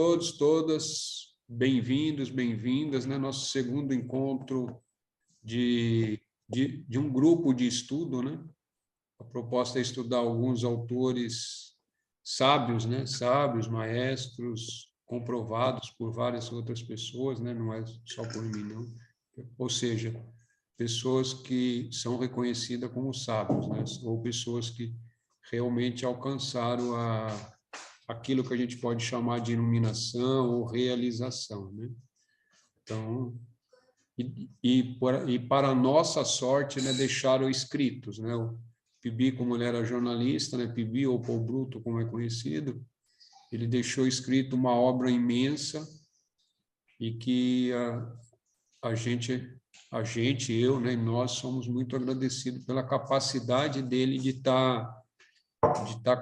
Todos, todas, bem-vindos, bem-vindas, né? Nosso segundo encontro de um grupo de estudo, né? A proposta é estudar alguns autores sábios, né? Sábios, maestros, comprovados por várias outras pessoas, né? Não é só por mim, não. Ou seja, pessoas que são reconhecidas como sábios, né? Ou pessoas que realmente alcançaram aquilo que a gente pode chamar de iluminação ou realização, né? Então, e para nossa sorte, né, deixaram escritos, né? O Pibi, como ele era jornalista, né, Pibi ou Paul Bruto, como é conhecido, ele deixou escrito uma obra imensa e que a gente, eu, né, nós somos muito agradecidos pela capacidade dele de estar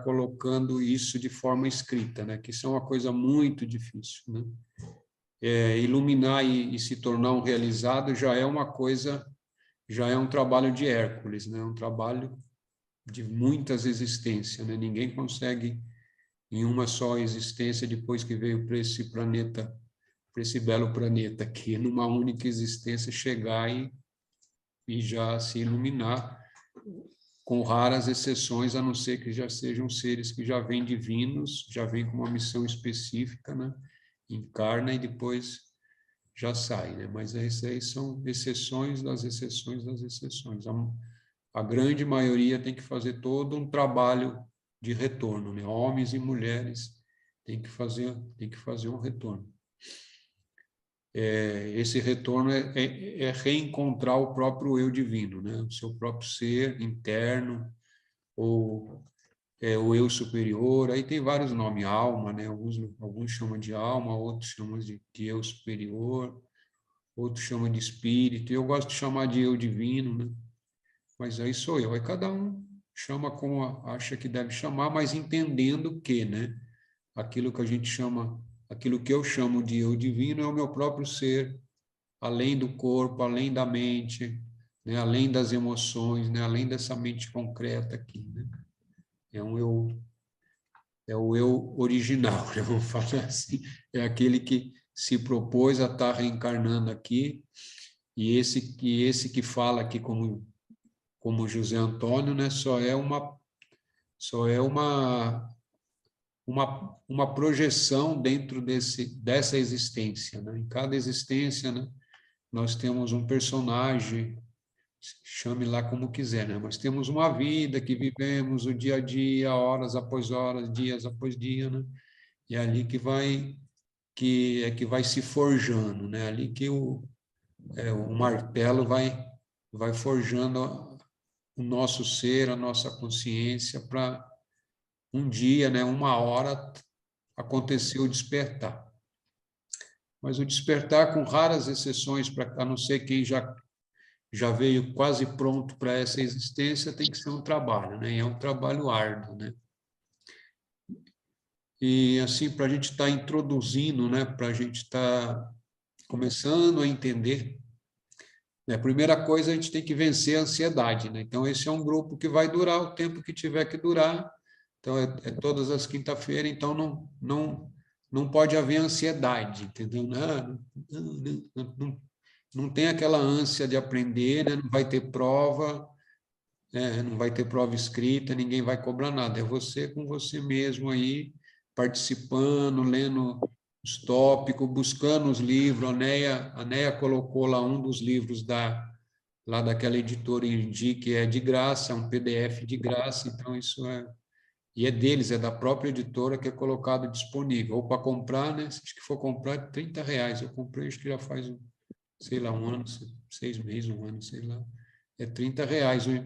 colocando isso de forma escrita, né? Que isso é uma coisa muito difícil, né? Iluminar e se tornar um realizado já é uma coisa, já é um trabalho de Hércules, né? Um trabalho de muitas existências, né? Ninguém consegue em uma só existência depois que veio para esse planeta, para esse belo planeta aqui, numa única existência chegar e já se iluminar, com raras exceções, a não ser que já sejam seres que já vêm divinos, já vêm com uma missão específica, né? Encarna e depois já sai, né? Mas essas aí são exceções das exceções das exceções. A grande maioria tem que fazer todo um trabalho de retorno, né? Homens e mulheres têm que fazer um retorno. Esse retorno é reencontrar o próprio eu divino, né? O seu próprio ser interno, ou o eu superior, aí tem vários nomes, alma, né? Alguns chamam de alma, outros chamam de eu superior, outros chamam de espírito, eu gosto de chamar de eu divino, né? Mas aí sou eu, aí cada um chama como acha que deve chamar, mas entendendo que, né? Aquilo que a gente chama, aquilo que eu chamo de eu divino é o meu próprio ser, além do corpo, além da mente, né? Além das emoções, né? Além dessa mente concreta aqui, né? É o eu original, né? Vamos falar assim, é aquele que se propôs a estar reencarnando aqui, e esse que fala aqui como José Antônio, né, só é uma projeção dentro dessa existência, né? Em cada existência, né, nós temos um personagem, chame lá como quiser, né? Mas temos uma vida que vivemos o dia a dia, horas após horas, dias após dia, né? E é ali que vai se forjando, né? Ali que o martelo vai forjando o nosso ser, a nossa consciência para um dia, né? Uma hora acontecer o despertar. Mas o despertar, com raras exceções, para a não ser quem já veio quase pronto para essa existência, tem que ser um trabalho, né? E é um trabalho árduo, né? E assim, para a gente estar introduzindo, né? Para a gente estar começando a entender, né? A primeira coisa, a gente tem que vencer a ansiedade, né? Então, esse é um grupo que vai durar o tempo que tiver que durar. Então, é todas as quinta-feiras, então não pode haver ansiedade, entendeu? Não tem aquela ânsia de aprender, né? Não vai ter prova, né? Não vai ter prova escrita, ninguém vai cobrar nada. É você com você mesmo aí, participando, lendo os tópicos, buscando os livros. A Neia colocou lá um dos livros lá daquela editora Indi, que é de graça, é um PDF de graça, então isso e é deles, é da própria editora que é colocado disponível. Ou para comprar, né? Se for comprar, é R$ 30. Eu comprei, acho que já faz, sei lá, um ano, 6 meses, um ano, sei lá. É R$ 30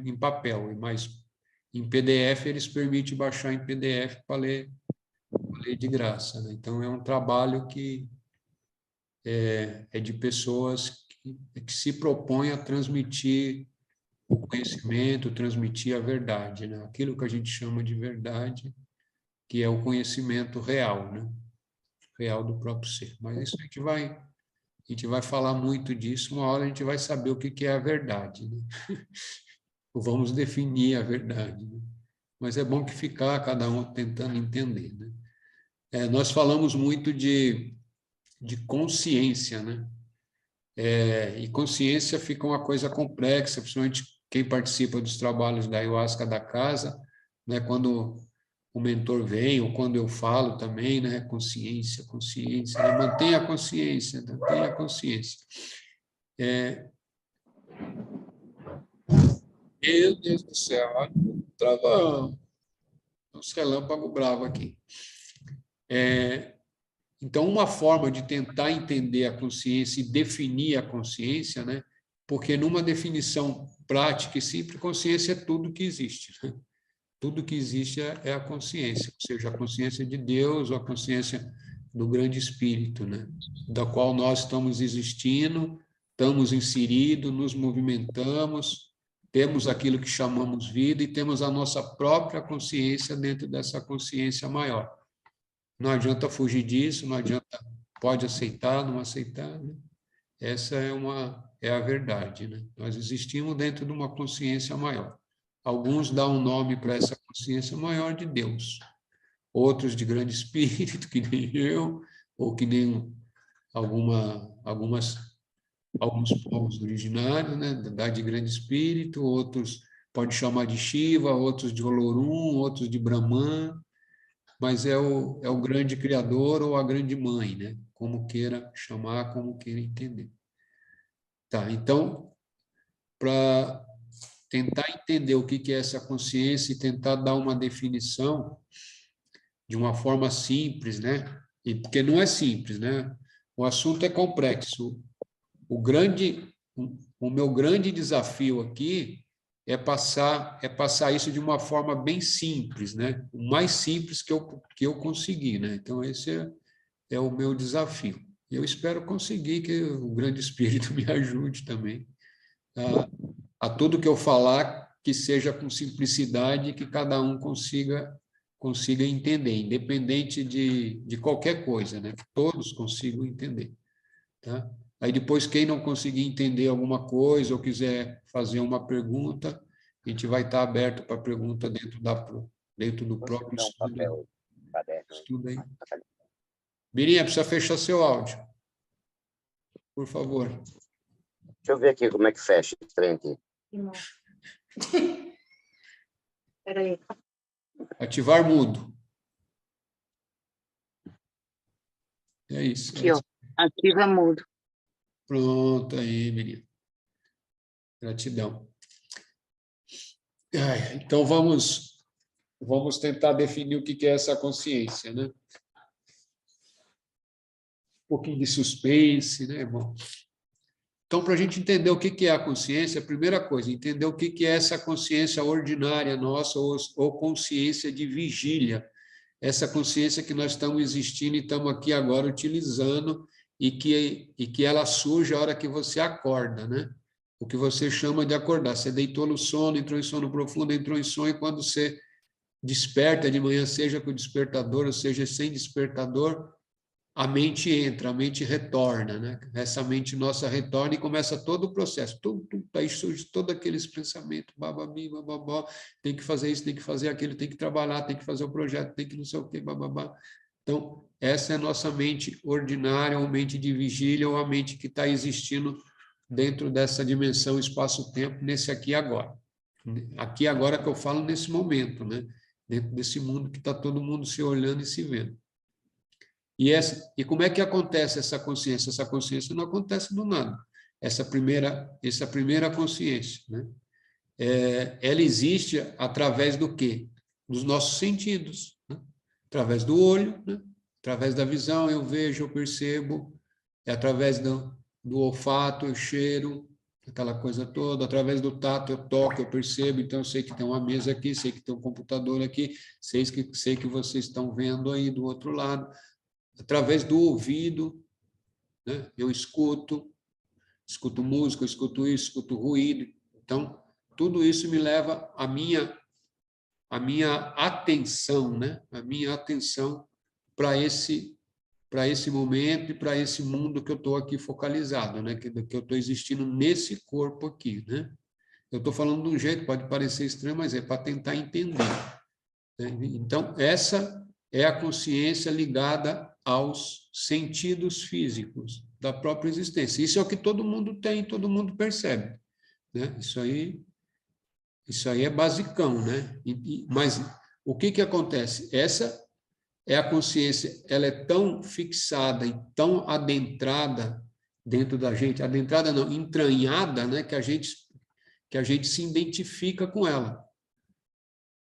em papel, mas em PDF eles permitem baixar em PDF para ler de graça, né? Então é um trabalho que é de pessoas que se propõem a transmitir o conhecimento, transmitir a verdade, né? Aquilo que a gente chama de verdade, que é o conhecimento real, né? Real do próprio ser. Mas isso a gente vai falar muito disso, uma hora a gente vai saber o que é a verdade, né? Ou vamos definir a verdade, né? Mas é bom que ficar cada um tentando entender, né? Nós falamos muito de consciência, né? E consciência fica uma coisa complexa, principalmente quem participa dos trabalhos da Ayahuasca da casa, né? Quando o mentor vem, ou quando eu falo também, né? Consciência, consciência, né? Mantenha a consciência, mantenha a consciência. Meu Deus do céu, trava uns relâmpagos bravos aqui. Então, uma forma de tentar entender a consciência e definir a consciência, né? Porque numa definição prática e simples, consciência é tudo que existe, né? Tudo que existe é a consciência, ou seja, a consciência de Deus ou a consciência do grande Espírito, né? Da qual nós estamos existindo, estamos inseridos, nos movimentamos, temos aquilo que chamamos vida e temos a nossa própria consciência dentro dessa consciência maior. Não adianta fugir disso, não adianta, pode aceitar, não aceitar, né? Essa é a verdade, né? Nós existimos dentro de uma consciência maior. Alguns dão um nome para essa consciência maior de Deus, outros de grande espírito, que nem eu, ou que nem alguns povos originários, né? De grande espírito, outros pode chamar de Shiva, outros de Olorum, outros de Brahman, mas é o grande criador ou a grande mãe, né? Como queira chamar, como queira entender. Tá, então, para tentar entender o que é essa consciência e tentar dar uma definição de uma forma simples, né? E porque não é simples, né? O assunto é complexo. O meu grande desafio aqui é passar isso de uma forma bem simples, né? O mais simples que eu conseguir, né? Então esse é o meu desafio. Eu espero conseguir que o grande Espírito me ajude também a tudo que eu falar que seja com simplicidade, que cada um consiga entender, independente de qualquer coisa, né? Que todos consigam entender, tá? Aí depois, quem não conseguir entender alguma coisa ou quiser fazer uma pergunta, a gente vai estar aberto para pergunta dentro do próprio estudo. Estudo aí. Birinha, precisa fechar seu áudio, por favor. Deixa eu ver aqui como é que fecha esse trem aqui. Peraí. Ativar mudo. É isso. Aqui, ó. Ativa mudo. Pronto, aí, menina. Gratidão. Então, vamos tentar definir o que é essa consciência, né? Um pouquinho de suspense, né, irmão? Então, para a gente entender o que é a consciência, a primeira coisa, entender o que é essa consciência ordinária nossa ou consciência de vigília, essa consciência que nós estamos existindo e estamos aqui agora utilizando e que ela surge a hora que você acorda, né? O que você chama de acordar. Você deitou no sono, entrou em sono profundo, entrou em sonho, e quando você desperta de manhã, seja com despertador, ou seja sem despertador, a mente entra, a mente retorna, né? Essa mente nossa retorna e começa todo o processo. Aí surge todos aqueles pensamentos, bababi, bababó, tem que fazer isso, tem que fazer aquilo, tem que trabalhar, tem que fazer o projeto, tem que não sei o quê, bababá. Então, essa é a nossa mente ordinária, ou mente de vigília, ou a mente que está existindo dentro dessa dimensão espaço-tempo, nesse aqui e agora. Aqui e agora que eu falo nesse momento, né? Dentro desse mundo que está todo mundo se olhando e se vendo. E como é que acontece essa consciência? Essa consciência não acontece do nada. Essa primeira consciência, né? Ela existe através do quê? Dos nossos sentidos, né? Através do olho, né? Através da visão, eu vejo, eu percebo, através do olfato, eu cheiro, aquela coisa toda, através do tato, eu toco, eu percebo, então eu sei que tem uma mesa aqui, sei que tem um computador aqui, sei que vocês estão vendo aí do outro lado. Através do ouvido, né? Eu escuto música, eu escuto isso, escuto ruído. Então, tudo isso me leva a minha atenção, né? A minha atenção para esse momento e para esse mundo que eu estou aqui focalizado, né? Que eu estou existindo nesse corpo aqui, né? Eu estou falando de um jeito, pode parecer estranho, mas é para tentar entender, né? Então, essa é a consciência ligada aos sentidos físicos da própria existência. Isso é o que todo mundo tem, todo mundo percebe, né? Isso aí é basicão, né? Mas o que acontece? Essa é a consciência, ela é tão fixada e tão adentrada dentro da gente, adentrada não, entranhada, né? Que a gente se identifica com ela.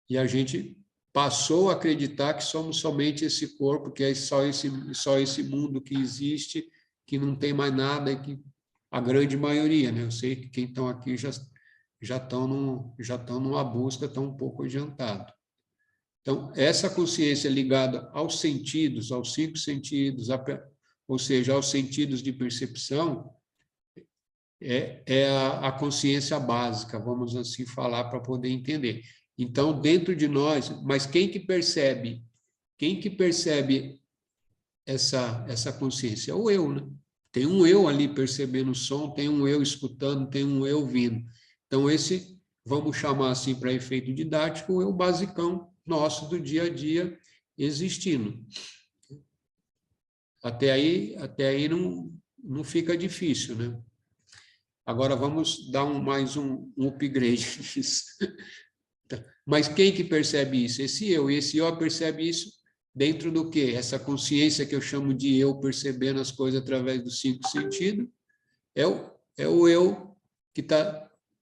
E a gente passou a acreditar que somos somente esse corpo, que é só esse mundo que existe, que não tem mais nada, e que a grande maioria, né? Eu sei que quem estão aqui já estão numa busca, estão um pouco adiantado. Então, essa consciência ligada aos sentidos, aos 5 sentidos, ou seja, aos sentidos de percepção, é a consciência básica, vamos assim falar, para poder entender. Então, dentro de nós, mas quem que percebe essa consciência? É o eu, né? Tem um eu ali percebendo o som, tem um eu escutando, tem um eu ouvindo. Então, esse, vamos chamar assim para efeito didático, o eu basicão nosso do dia a dia existindo. Até aí não fica difícil, né? Agora vamos dar mais um upgrade nisso. Mas quem que percebe isso? Esse eu. E esse eu percebe isso dentro do quê? Essa consciência que eu chamo de eu percebendo as coisas através dos 5 sentidos, é o eu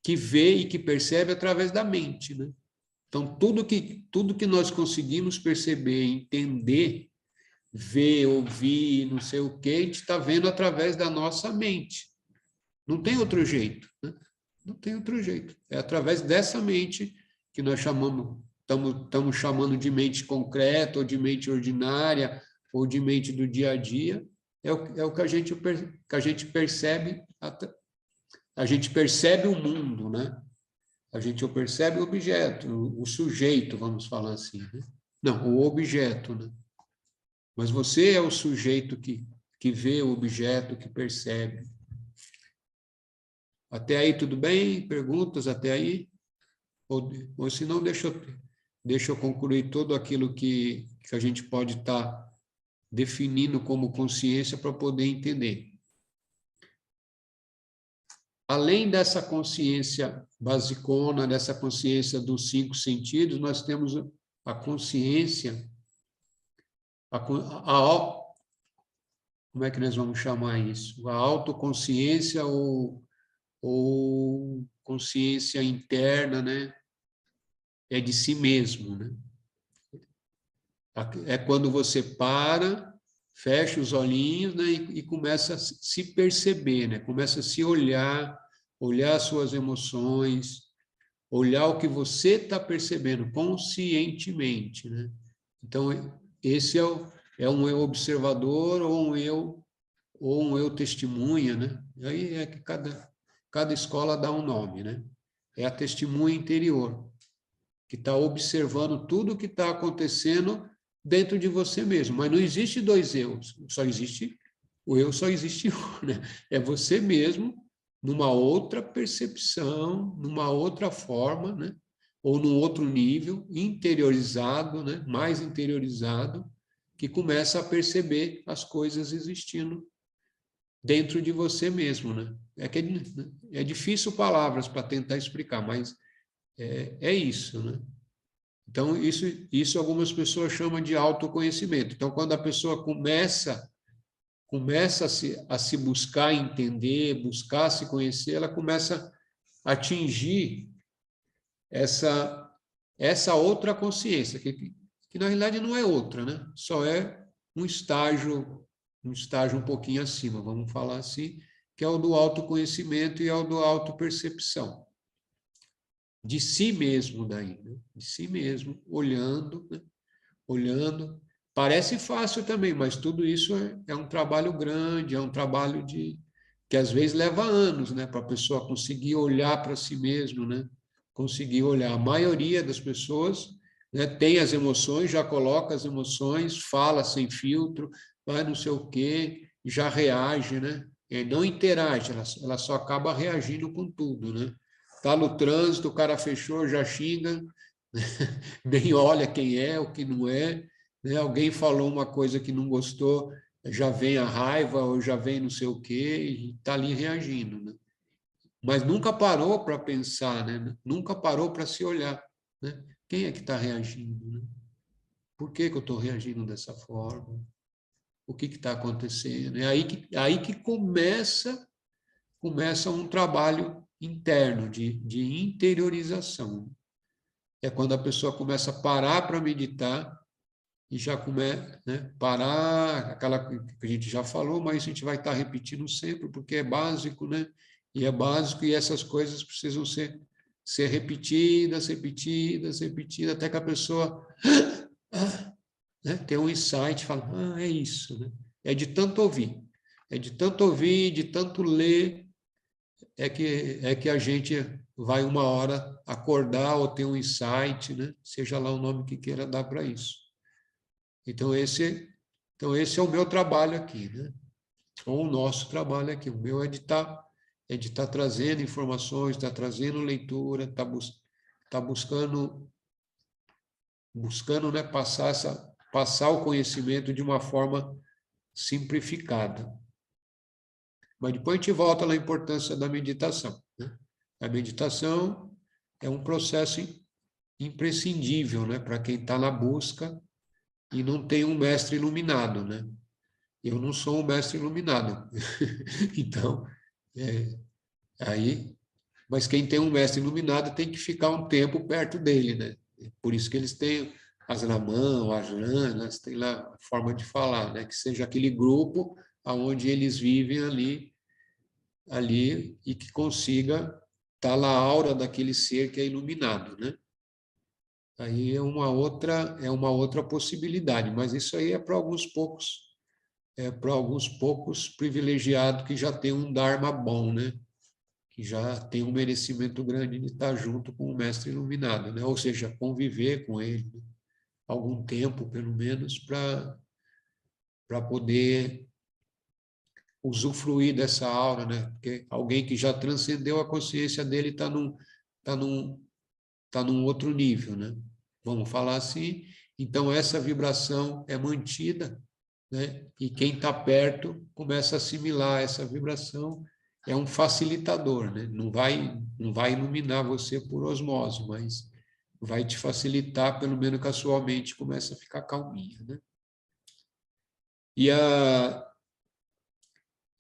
que vê e que percebe através da mente, né? Então, tudo que nós conseguimos perceber, entender, ver, ouvir, não sei o quê, a gente está vendo através da nossa mente. Não tem outro jeito, né? Não tem outro jeito. É através dessa mente que nós estamos chamando de mente concreta, ou de mente ordinária, ou de mente do dia a dia, é o que a gente percebe, a gente percebe o mundo, né? A gente percebe o objeto, o sujeito, vamos falar assim, né? Não, o objeto, né? Mas você é o sujeito que vê o objeto, que percebe. Até aí tudo bem? Perguntas até aí? Ou se não, deixa eu concluir tudo aquilo que a gente pode estar definindo como consciência para poder entender. Além dessa consciência basicona, dessa consciência dos 5 sentidos, nós temos a consciência, como é que nós vamos chamar isso? A autoconsciência ou consciência interna, né? É de si mesmo, né? É quando você para, fecha os olhinhos, né, e começa a se perceber, né? Começa a se olhar as suas emoções, olhar o que você está percebendo conscientemente, né? Então, esse é um eu observador ou um eu testemunha, né? Aí é que cada escola dá um nome, né? É a testemunha interior, que está observando tudo o que está acontecendo dentro de você mesmo. Mas não existe 2 eus, o eu só existe um, né? É você mesmo, numa outra percepção, numa outra forma, né? Ou num outro nível, interiorizado, né? Mais interiorizado, que começa a perceber as coisas existindo dentro de você mesmo, né? É difícil palavras para tentar explicar, mas é isso, né? Então, isso algumas pessoas chamam de autoconhecimento. Então, quando a pessoa começa a se buscar entender, buscar se conhecer, ela começa a atingir essa outra consciência, que na realidade não é outra, né? Só é um estágio um pouquinho acima, vamos falar assim, que é o do autoconhecimento e é o do autopercepção. De si mesmo daí, né? De si mesmo, olhando, né? Olhando. Parece fácil também, mas tudo isso é um trabalho grande, é um trabalho que às vezes leva anos, né? Para a pessoa conseguir olhar para si mesmo, né? Conseguir olhar. A maioria das pessoas, né, tem as emoções, já coloca as emoções, fala sem filtro, vai não sei o quê, já reage, né? E não interage, ela só acaba reagindo com tudo, né? Está no trânsito, o cara fechou, já xinga, nem olha quem é, o que não é, né? Alguém falou uma coisa que não gostou, já vem a raiva ou já vem não sei o quê e está ali reagindo, né? Mas nunca parou para pensar, né? Nunca parou para se olhar, né? Quem é que está reagindo, né? Por que eu estou reagindo dessa forma? O que está acontecendo? É aí que começa um trabalho interno de interiorização. É quando a pessoa começa a parar para meditar e já começa, né, parar, aquela que a gente já falou, mas a gente vai estar repetindo sempre, porque é básico, né? E é básico, e essas coisas precisam ser repetidas, repetidas, repetidas, até que a pessoa né, tem um insight, fala, é isso, né? É de tanto ouvir, de tanto ler, é que a gente vai uma hora acordar ou ter um insight, né? Seja lá o nome que queira dar para isso. Então esse é o meu trabalho aqui, né? Ou o nosso trabalho aqui. O meu é de estar trazendo informações, está trazendo leitura, tá buscando, né, passar o conhecimento de uma forma simplificada. Mas depois a gente volta na importância da meditação, né? A meditação é um processo imprescindível, né, para quem está na busca e não tem um mestre iluminado, né? Eu não sou um mestre iluminado. Então, aí, mas quem tem um mestre iluminado tem que ficar um tempo perto dele, né? Por isso que eles têm as Ramã, as Lanas, tem lá a forma de falar, né? Que seja aquele grupo aonde eles vivem ali e que consiga estar na aura daquele ser que é iluminado, né? Aí é uma outra possibilidade, mas isso aí é para alguns poucos privilegiados que já têm um Dharma bom, né? Que já tem um merecimento grande de estar junto com o mestre iluminado, né? Ou seja, conviver com ele, né? Algum tempo, pelo menos, para poder usufruir dessa aura, né? Porque alguém que já transcendeu a consciência dele tá num, tá num outro nível, né? Vamos falar assim. Então, essa vibração é mantida, né? E quem está perto começa a assimilar essa vibração, é um facilitador, né? Não vai iluminar você por osmose, mas vai te facilitar, pelo menos que a sua mente comece a ficar calminha, né? E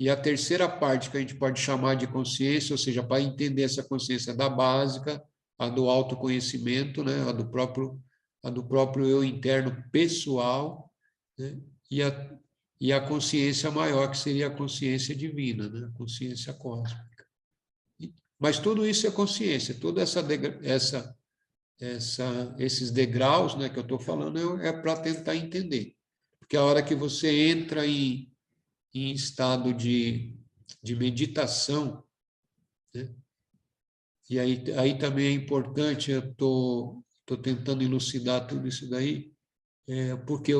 a terceira parte que a gente pode chamar de consciência, ou seja, para entender essa consciência da básica, a do autoconhecimento, né? A do próprio eu interno pessoal, né? E a consciência maior, que seria a consciência divina, né? A consciência cósmica. Mas tudo isso é consciência, toda esses degraus, né, que eu estou falando é para tentar entender. Porque a hora que você entra em estado de meditação, né? E aí também é importante, eu estou tentando elucidar tudo isso daí, porque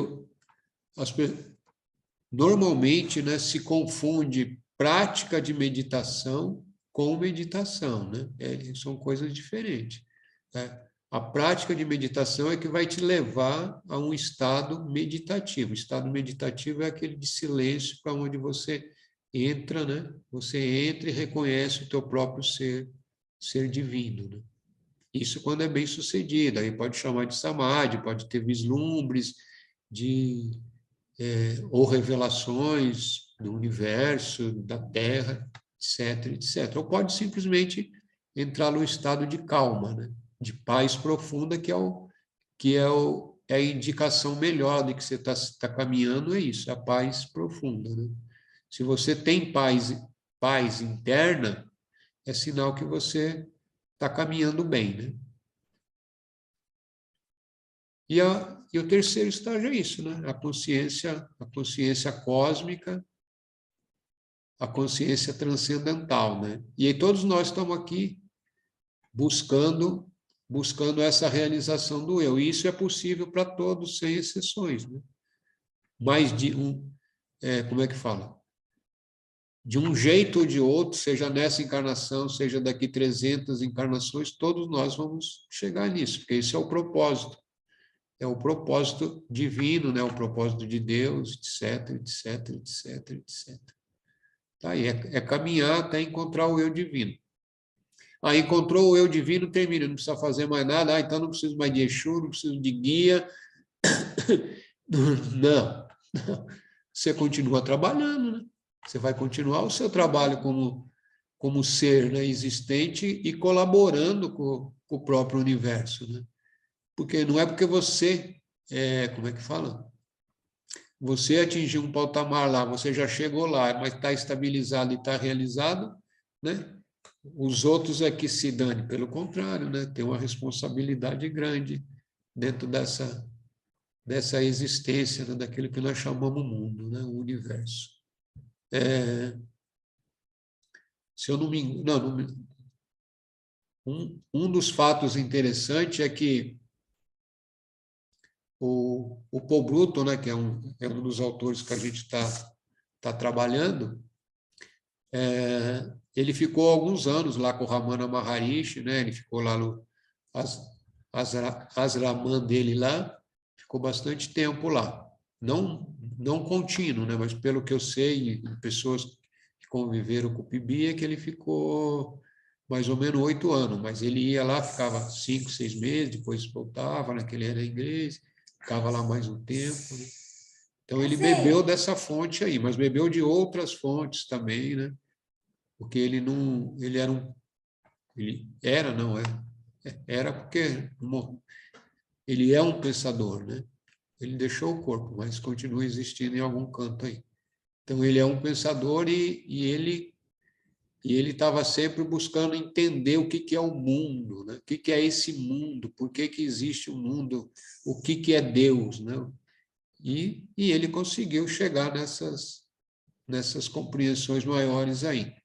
normalmente, né, se confunde prática de meditação com meditação, né? São coisas diferentes, né? A prática de meditação é que vai te levar a um estado meditativo. O estado meditativo é aquele de silêncio para onde você entra, né? Você entra e reconhece o teu próprio ser divino, né? Isso quando é bem sucedido. Aí pode chamar de samadhi, pode ter vislumbres ou revelações do universo, da Terra, etc, etc. Ou pode simplesmente entrar num estado de calma, né? De paz profunda, é a indicação melhor de que você está caminhando, é isso, a paz profunda, né? Se você tem paz interna, é sinal que você está caminhando bem, né? E o terceiro estágio é isso, né? A consciência cósmica, a consciência transcendental, né? E aí todos nós estamos aqui buscando essa realização do eu. E isso é possível para todos, sem exceções, né? Mas como é que fala? De um jeito ou de outro, seja nessa encarnação, seja daqui 300 encarnações, todos nós vamos chegar nisso, porque esse é o propósito. é o propósito divino, né? O propósito de Deus, etc, etc, etc, etc. Tá aí, é caminhar até encontrar o eu divino. Aí encontrou o eu divino, termina, não precisa fazer mais nada, então não preciso mais de Exu, não preciso de guia. Não, não. Você continua trabalhando, né? Você vai continuar o seu trabalho como ser, né, existente e colaborando com o próprio universo, né? Porque não é porque você, como é que fala? Você atingiu um patamar lá, você já chegou lá, mas está estabilizado e está realizado, né? Os outros é que se dane, pelo contrário, né? Tem uma responsabilidade grande dentro dessa existência, né? Daquilo que nós chamamos mundo, né? O universo. Se eu não me engano, um dos fatos interessantes é que o Paul Bruton, né, que é um dos autores que a gente está trabalhando, ele ficou alguns anos lá com o Ramana Maharishi, né, ele ficou lá no Asraman dele lá, ficou bastante tempo lá. Não contínuo, né, mas pelo que eu sei, pessoas que conviveram com o Pibi, é que ele ficou mais ou menos 8 anos, mas ele ia lá, ficava 5, 6 meses, depois voltava, né, que ele era inglês, ficava lá mais um tempo, né? Então, ele bebeu dessa fonte aí, mas bebeu de outras fontes também, né? Porque ele não, era porque ele é um pensador, né? Ele deixou o corpo, mas continua existindo em algum canto aí. Então, ele é um pensador e ele estava sempre buscando entender o que é o mundo, né? O que é esse mundo, por que existe o mundo, o que é Deus, né? E ele conseguiu chegar nessas compreensões maiores aí.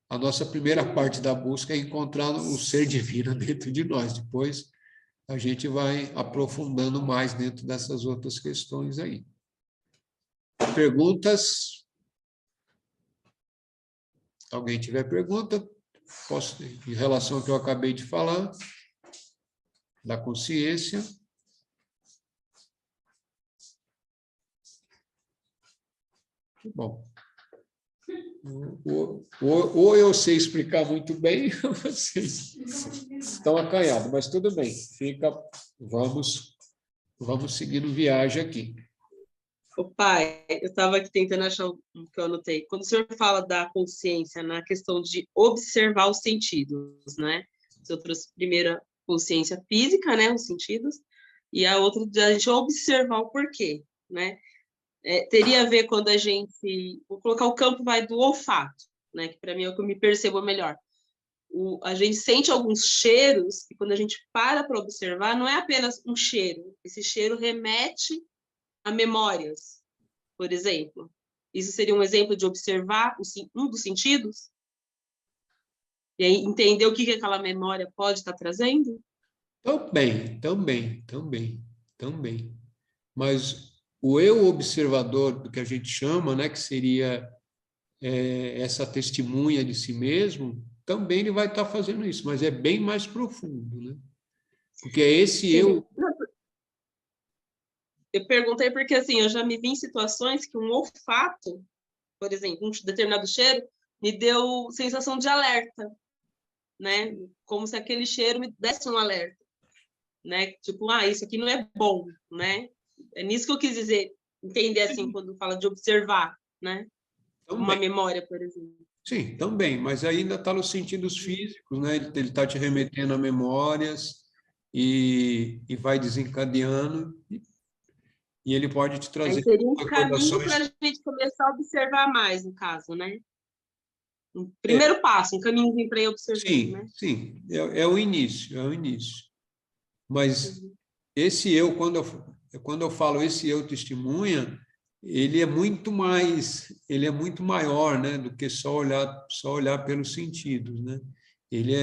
A nossa primeira parte da busca é encontrar o ser divino dentro de nós. Depois, a gente vai aprofundando mais dentro dessas outras questões aí. Perguntas? Alguém tiver pergunta? Posso, em relação ao que eu acabei de falar, da consciência. Bom, ou eu sei explicar muito bem, ou vocês estão acanhados, mas tudo bem, vamos seguindo viagem aqui. O pai, eu estava aqui tentando achar o que eu anotei. Quando o senhor fala da consciência, na questão de observar os sentidos, né? O senhor trouxe primeiro a consciência física, né? Os sentidos, e a outra de a gente observar o porquê, né? Teria a ver quando a gente... Vou colocar o campo do olfato, né? Que para mim é o que eu me percebo melhor. A gente sente alguns cheiros e quando a gente para observar, não é apenas um cheiro. Esse cheiro remete a memórias, por exemplo. Isso seria um exemplo de observar um dos sentidos? E aí entender o que aquela memória pode estar trazendo? Também. Mas o eu observador, do que a gente chama, né, que seria essa testemunha de si mesmo, também ele vai estar fazendo isso, mas é bem mais profundo, né? Porque é esse Sim. eu... Eu perguntei porque, assim, eu já me vi em situações que um olfato, por exemplo, um determinado cheiro, me deu sensação de alerta, né? Como se aquele cheiro me desse um alerta, né? Tipo, isso aqui não é bom, né? É nisso que eu quis dizer, entender, assim, quando fala de observar, né? Também. Uma memória, por exemplo. Sim, também, mas ainda está nos sentidos físicos, né? Ele está te remetendo a memórias e vai desencadeando e ele pode te trazer Seria um caminho recordações. para a gente começar a observar mais, no caso, né? Um primeiro passo, um caminhozinho para ir observando, né? Sim, é o início, Mas esse eu, quando eu falo esse eu testemunha, ele é muito maior, né, do que só olhar pelos sentidos, né? Ele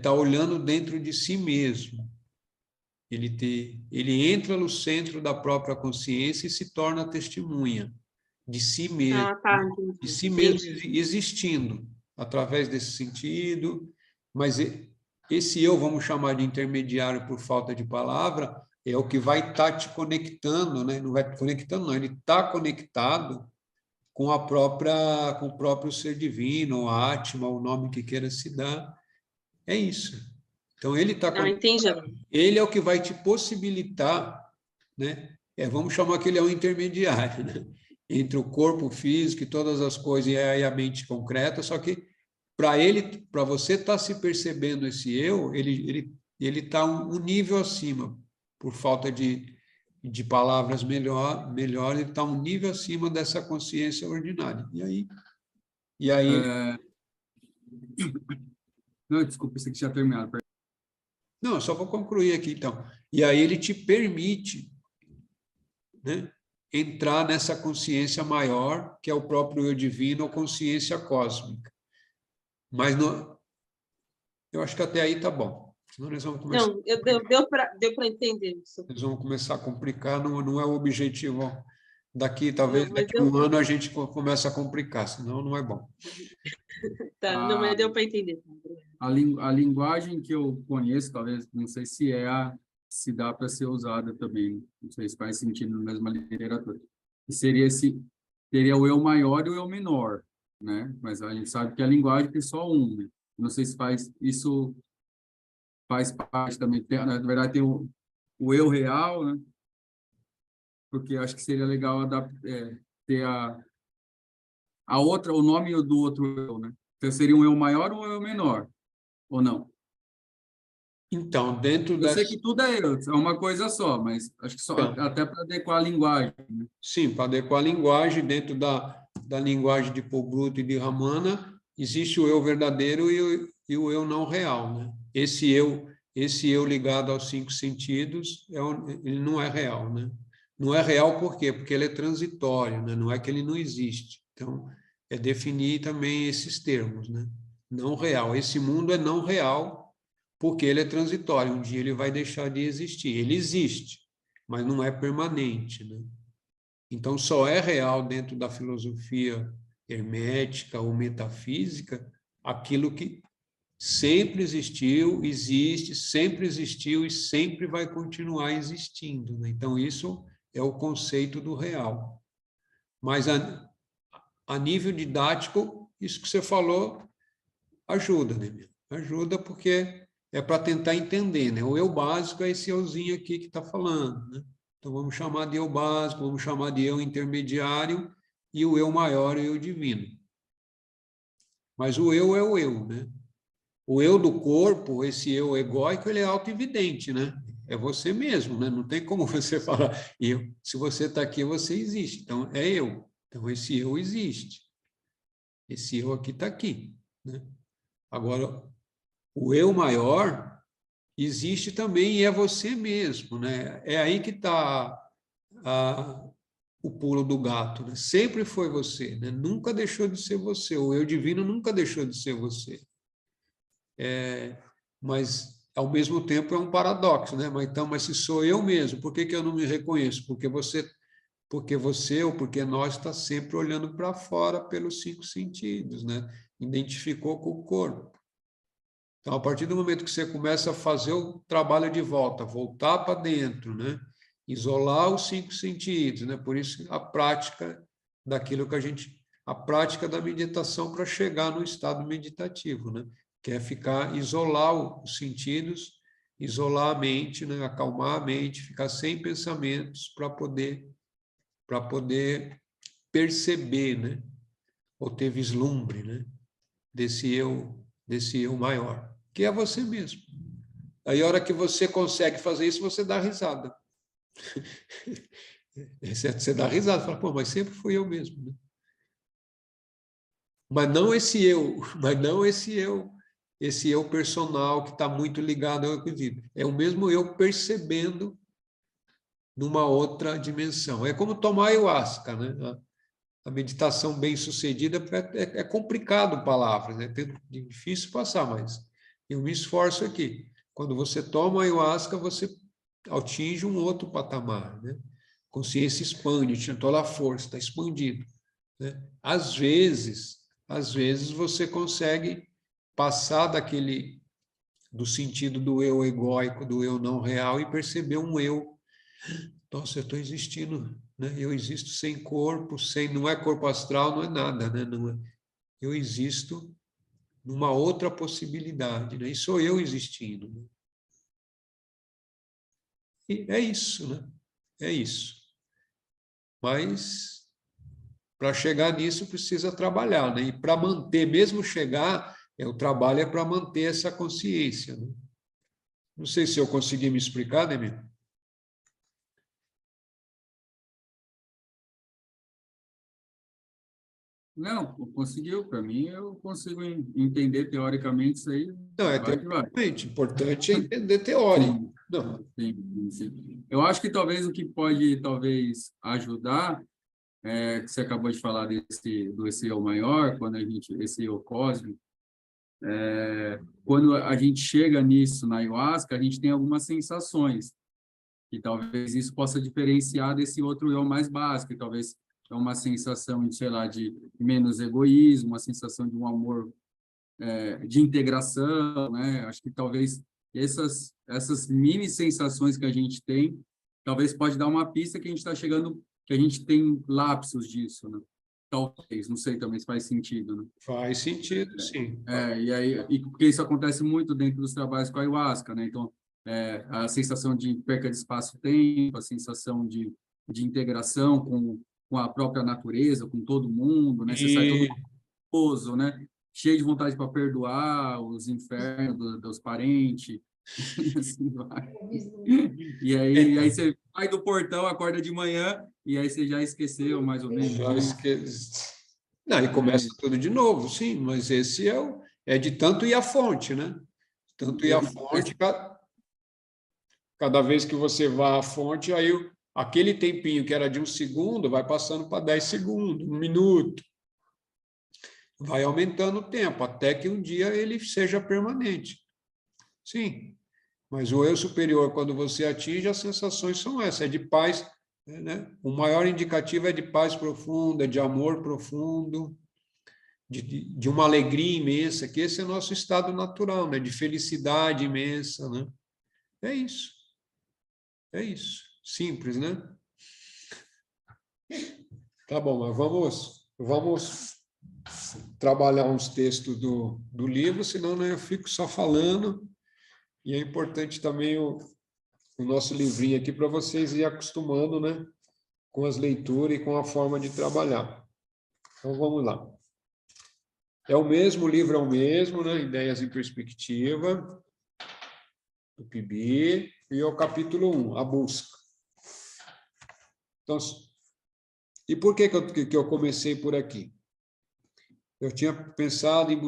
tá olhando dentro de si mesmo. Ele entra no centro da própria consciência e se torna testemunha de si mesmo, Tá. de si mesmo existindo através desse sentido, mas esse eu, vamos chamar de intermediário por falta de palavra, é o que vai estar te conectando, né? Não vai te conectando, não, ele está conectado com a própria, com o próprio ser divino, a Atma, o nome que queira se dar. É isso. Então, ele está Não, entendi. ele é o que vai te possibilitar, né? Vamos chamar que ele é um intermediário, né? Entre o corpo físico e todas as coisas e a mente concreta, só que para você estar se percebendo esse eu, ele está um nível acima, por falta de palavras melhor, ele está um nível acima dessa consciência ordinária. E aí Não, desculpa, pensei que tinha terminado. não, só vou concluir aqui, então. E aí ele te permite, né, entrar nessa consciência maior, que é o próprio eu divino, ou consciência cósmica. Mas eu acho que até aí tá bom. Senão nós vamos começar. Não, deu para entender isso. Nós vamos começar a complicar, não é o objetivo. Daqui, talvez, Não, mas daqui a um ano a gente começa a complicar, senão não é bom. Tá, não, mas deu para entender. A linguagem que eu conheço, talvez, não sei se dá para ser usada também, não sei se faz sentido na mesma literatura. E seria o eu maior e o eu menor, né? Mas a gente sabe que a linguagem tem só um, né? Não sei se isso faz parte também, na verdade tem o eu real, né? Porque acho que seria legal ter o nome do outro eu, né? Então seria um eu maior ou um eu menor, ou não? Então, dentro Eu dessa... sei que tudo é uma coisa só, mas acho que só Então, até para adequar a linguagem, né? sim, para adequar a linguagem, dentro da linguagem de Paul Bruto e de Ramana, existe o eu verdadeiro e o eu não real, né? Esse eu ligado aos 5 sentidos, ele não é real, né? Não é real por quê? Porque ele é transitório, né? Não é que ele não existe. Então, é definir também esses termos, né? Não real. Esse mundo é não real porque ele é transitório. Um dia ele vai deixar de existir. Ele existe, mas não é permanente, né? Então, só é real dentro da filosofia hermética ou metafísica aquilo que sempre existiu, existe, sempre existiu e sempre vai continuar existindo, né? Então, isso é o conceito do real. Mas, a nível didático, isso que você falou ajuda, né? Ajuda porque é para tentar entender, né? O eu básico é esse euzinho aqui que está falando, né? Então, vamos chamar de eu básico, vamos chamar de eu intermediário e o eu maior é o eu divino. Mas o eu é o eu, né? O eu do corpo, esse eu egóico, ele é autoevidente, né? É você mesmo, né? Não tem como você falar, eu. Se você está aqui, você existe. Então, é eu. Então, esse eu existe. Esse eu aqui está aqui, né? Agora, o eu maior existe também e é você mesmo, né? É aí que está o pulo do gato, né? Sempre foi você, né? Nunca deixou de ser você. O eu divino nunca deixou de ser você. Mas, ao mesmo tempo, é um paradoxo, né? Mas se sou eu mesmo, por que eu não me reconheço? Porque você ou porque nós está sempre olhando para fora pelos 5 sentidos, né? Identificou com o corpo. Então, a partir do momento que você começa a fazer o trabalho de voltar para dentro, né? Isolar os 5 sentidos, né? Por isso a prática daquilo que a prática da meditação para chegar no estado meditativo, né? Que é isolar os sentidos, isolar a mente, né? Acalmar a mente, ficar sem pensamentos para poder perceber, né? Ou ter vislumbre, né? Desse eu maior, que é você mesmo. Aí, a hora que você consegue fazer isso, você dá risada. Você dá risada, fala, pô, mas sempre fui eu mesmo, né? Mas não esse eu personal que está muito ligado ao eu. É o mesmo eu percebendo numa outra dimensão. É como tomar ayahuasca, né? A meditação bem-sucedida é complicado palavras, né? É difícil passar, mas eu me esforço aqui. Quando você toma ayahuasca, você atinge um outro patamar, né? Consciência expande, toda a força está expandido, né? Às vezes você consegue passar do sentido do eu egóico, do eu não real e perceber um eu Nossa, eu estou existindo, né? Eu existo sem corpo, sem, não é corpo astral, não é nada, né? Não é, eu existo numa outra possibilidade, né? E sou eu existindo. Né? E é isso, né? É isso. Mas para chegar nisso precisa trabalhar, né? E para manter, mesmo chegar, o trabalho é para manter essa consciência. Né? Não sei se eu consegui me explicar, Demir. Não, conseguiu. Para mim, eu consigo entender teoricamente isso aí. Não, é Vai que vai. teoricamente. Importante é entender teórico. Sim, Não. sim. Eu acho que talvez o que pode ajudar que você acabou de falar desse eu maior, quando esse eu cósmico, quando a gente chega nisso na ayahuasca, a gente tem algumas sensações, e talvez isso possa diferenciar desse outro eu mais básico, e talvez é uma sensação de, sei lá, de menos egoísmo, uma sensação de um amor, de integração, né? Acho que talvez essas mini sensações que a gente tem, talvez pode dar uma pista que a gente está chegando, que a gente tem lapsos disso, né? Talvez, não sei também se faz sentido, né? Faz sentido, sim. Porque isso acontece muito dentro dos trabalhos com a ayahuasca, né? Então, a sensação de perca de espaço-tempo, a sensação de integração com a própria natureza, com todo mundo, né? Você sai todo nervoso, né? Cheio de vontade para perdoar os infernos dos parentes, e assim vai. E aí você sai do portão, acorda de manhã, e aí você já esqueceu mais ou menos. Já esquece. Não, e começa tudo de novo, sim, mas esse é de tanto ir à fonte, né? Tanto ir à fonte, cada vez que você vai à fonte, aí aquele tempinho que era de 1 segundo vai passando para 10 segundos, 1 minuto. Vai aumentando o tempo, até que um dia ele seja permanente. Sim, mas o eu superior, quando você atinge, as sensações são essas, é de paz, né? O maior indicativo é de paz profunda, de amor profundo, de uma alegria imensa, que esse é o nosso estado natural, né? De felicidade imensa, né? É isso. É isso. Simples, né? Tá bom, mas vamos trabalhar uns textos do livro, senão, né, eu fico só falando, e é importante também o nosso livrinho aqui para vocês irem acostumando, né, com as leituras e com a forma de trabalhar. Então, vamos lá. O livro é o mesmo, né, Ideias em Perspectiva, do PIB, e o capítulo 1, A Busca. Então, e por que eu comecei por aqui? Eu tinha pensado em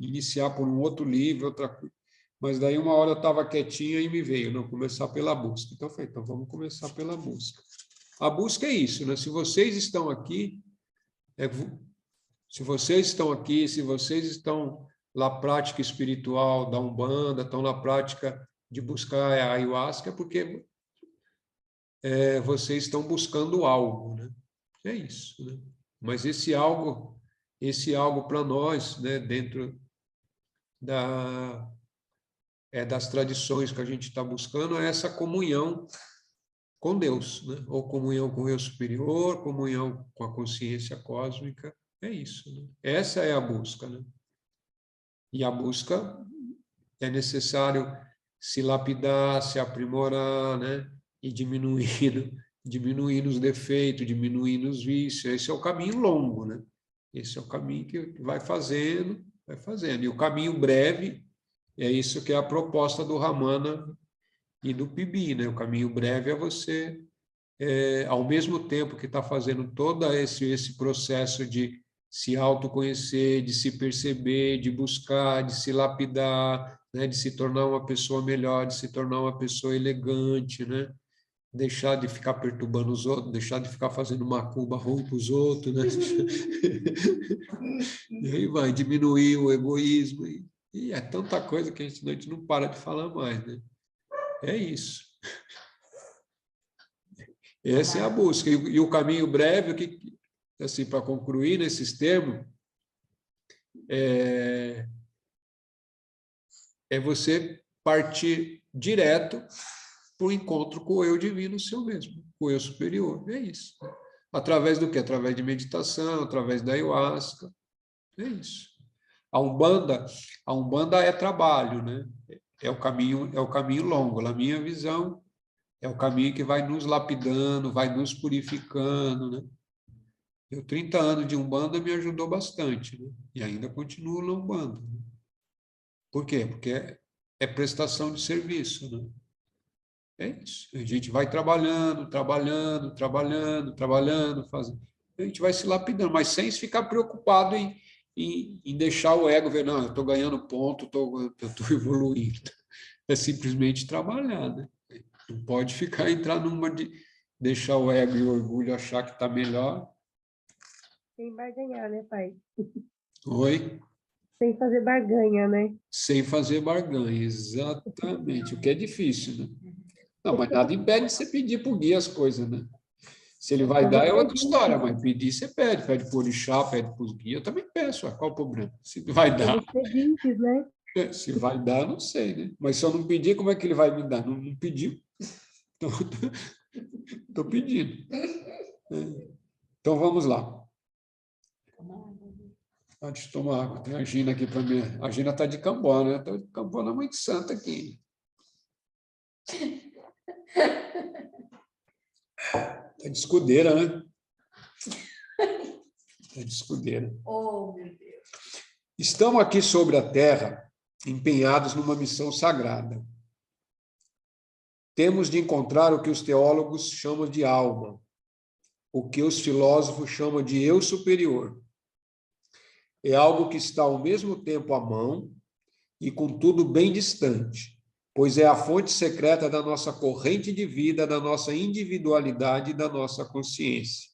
iniciar por um outro livro, outra coisa. Mas daí uma hora eu estava quietinha e me veio, não, começar pela busca. Então eu falei, então vamos começar pela busca. A busca é isso, né? Se vocês estão aqui, se vocês estão na prática espiritual da Umbanda, estão na prática de buscar a ayahuasca, é porque vocês estão buscando algo, né? É isso, né? Mas esse algo para nós, né, dentro das tradições que a gente está buscando, é essa comunhão com Deus, né? Ou comunhão com o eu superior, comunhão com a consciência cósmica, é isso, né? Essa é a busca, né? E a busca é necessário se lapidar, se aprimorar, né? E diminuindo os defeitos, diminuindo os vícios. Esse é o caminho longo, né? Esse é o caminho que vai fazendo. E o caminho breve é isso que é a proposta do Ramana e do PIB, né? O caminho breve é você, ao mesmo tempo que está fazendo todo esse processo de se autoconhecer, de se perceber, de buscar, de se lapidar, né? De se tornar uma pessoa melhor, de se tornar uma pessoa elegante, né? Deixar de ficar perturbando os outros, deixar de ficar fazendo macumba ruim para os outros, né? E aí vai diminuir o egoísmo, e é tanta coisa que a gente não para de falar mais, né? É isso. Essa é a busca. E o caminho breve, assim, para concluir nesses termos, é você partir direto para o encontro com o eu divino seu mesmo, com o eu superior. É isso. Através do quê? Através de meditação, através da ayahuasca. É isso. A Umbanda é trabalho, né? É o caminho longo. Na minha visão, é o caminho que vai nos lapidando, vai nos purificando, né? 30 anos de Umbanda me ajudou bastante, né? E ainda continuo na Umbanda. Né? Por quê? Porque é prestação de serviço, né? É isso. A gente vai trabalhando, fazendo. A gente vai se lapidando, mas sem ficar preocupado em deixar o ego ver, não, eu estou ganhando ponto, eu estou evoluindo. É simplesmente trabalhar, né? Não pode entrar numa de deixar o ego e o orgulho achar que está melhor. Sem barganhar, né, pai? Oi? Sem fazer barganha, né? Sem fazer barganha, exatamente. O que é difícil, né? Não, mas nada impede de você pedir para o guia as coisas, né? Se ele vai dar, é outra história, mas pedir, você pede para o orixá, pede para os guias, eu também peço, qual o problema? Se vai dar, Os pedintes, né? se vai dar, não sei, né? Mas se eu não pedir, como é que ele vai me dar? Não pediu. Estou pedindo. Então, vamos lá. Deixa eu tomar água. Tem a Gina aqui para mim. A Gina está de Cambó, né? Estou de Cambó na Mãe de Santa aqui. Está de escudeira, né? Está de escudeira. Oh, meu Deus. Estamos aqui sobre a Terra, empenhados numa missão sagrada. Temos de encontrar o que os teólogos chamam de alma, o que os filósofos chamam de eu superior. É algo que está ao mesmo tempo à mão e, contudo, bem distante, pois é a fonte secreta da nossa corrente de vida, da nossa individualidade e da nossa consciência.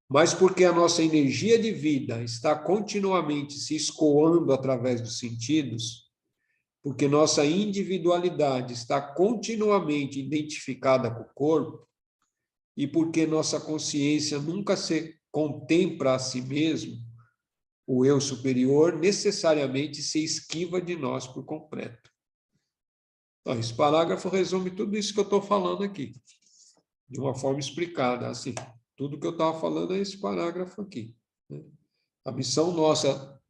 Mas porque a nossa energia de vida está continuamente se escoando através dos sentidos, porque nossa individualidade está continuamente identificada com o corpo, e porque nossa consciência nunca se contempla a si mesmo, o eu superior necessariamente se esquiva de nós por completo. Então, esse parágrafo resume tudo isso que eu estou falando aqui, de uma forma explicada, assim. Tudo que eu estava falando é esse parágrafo aqui. Né? A missão nossa,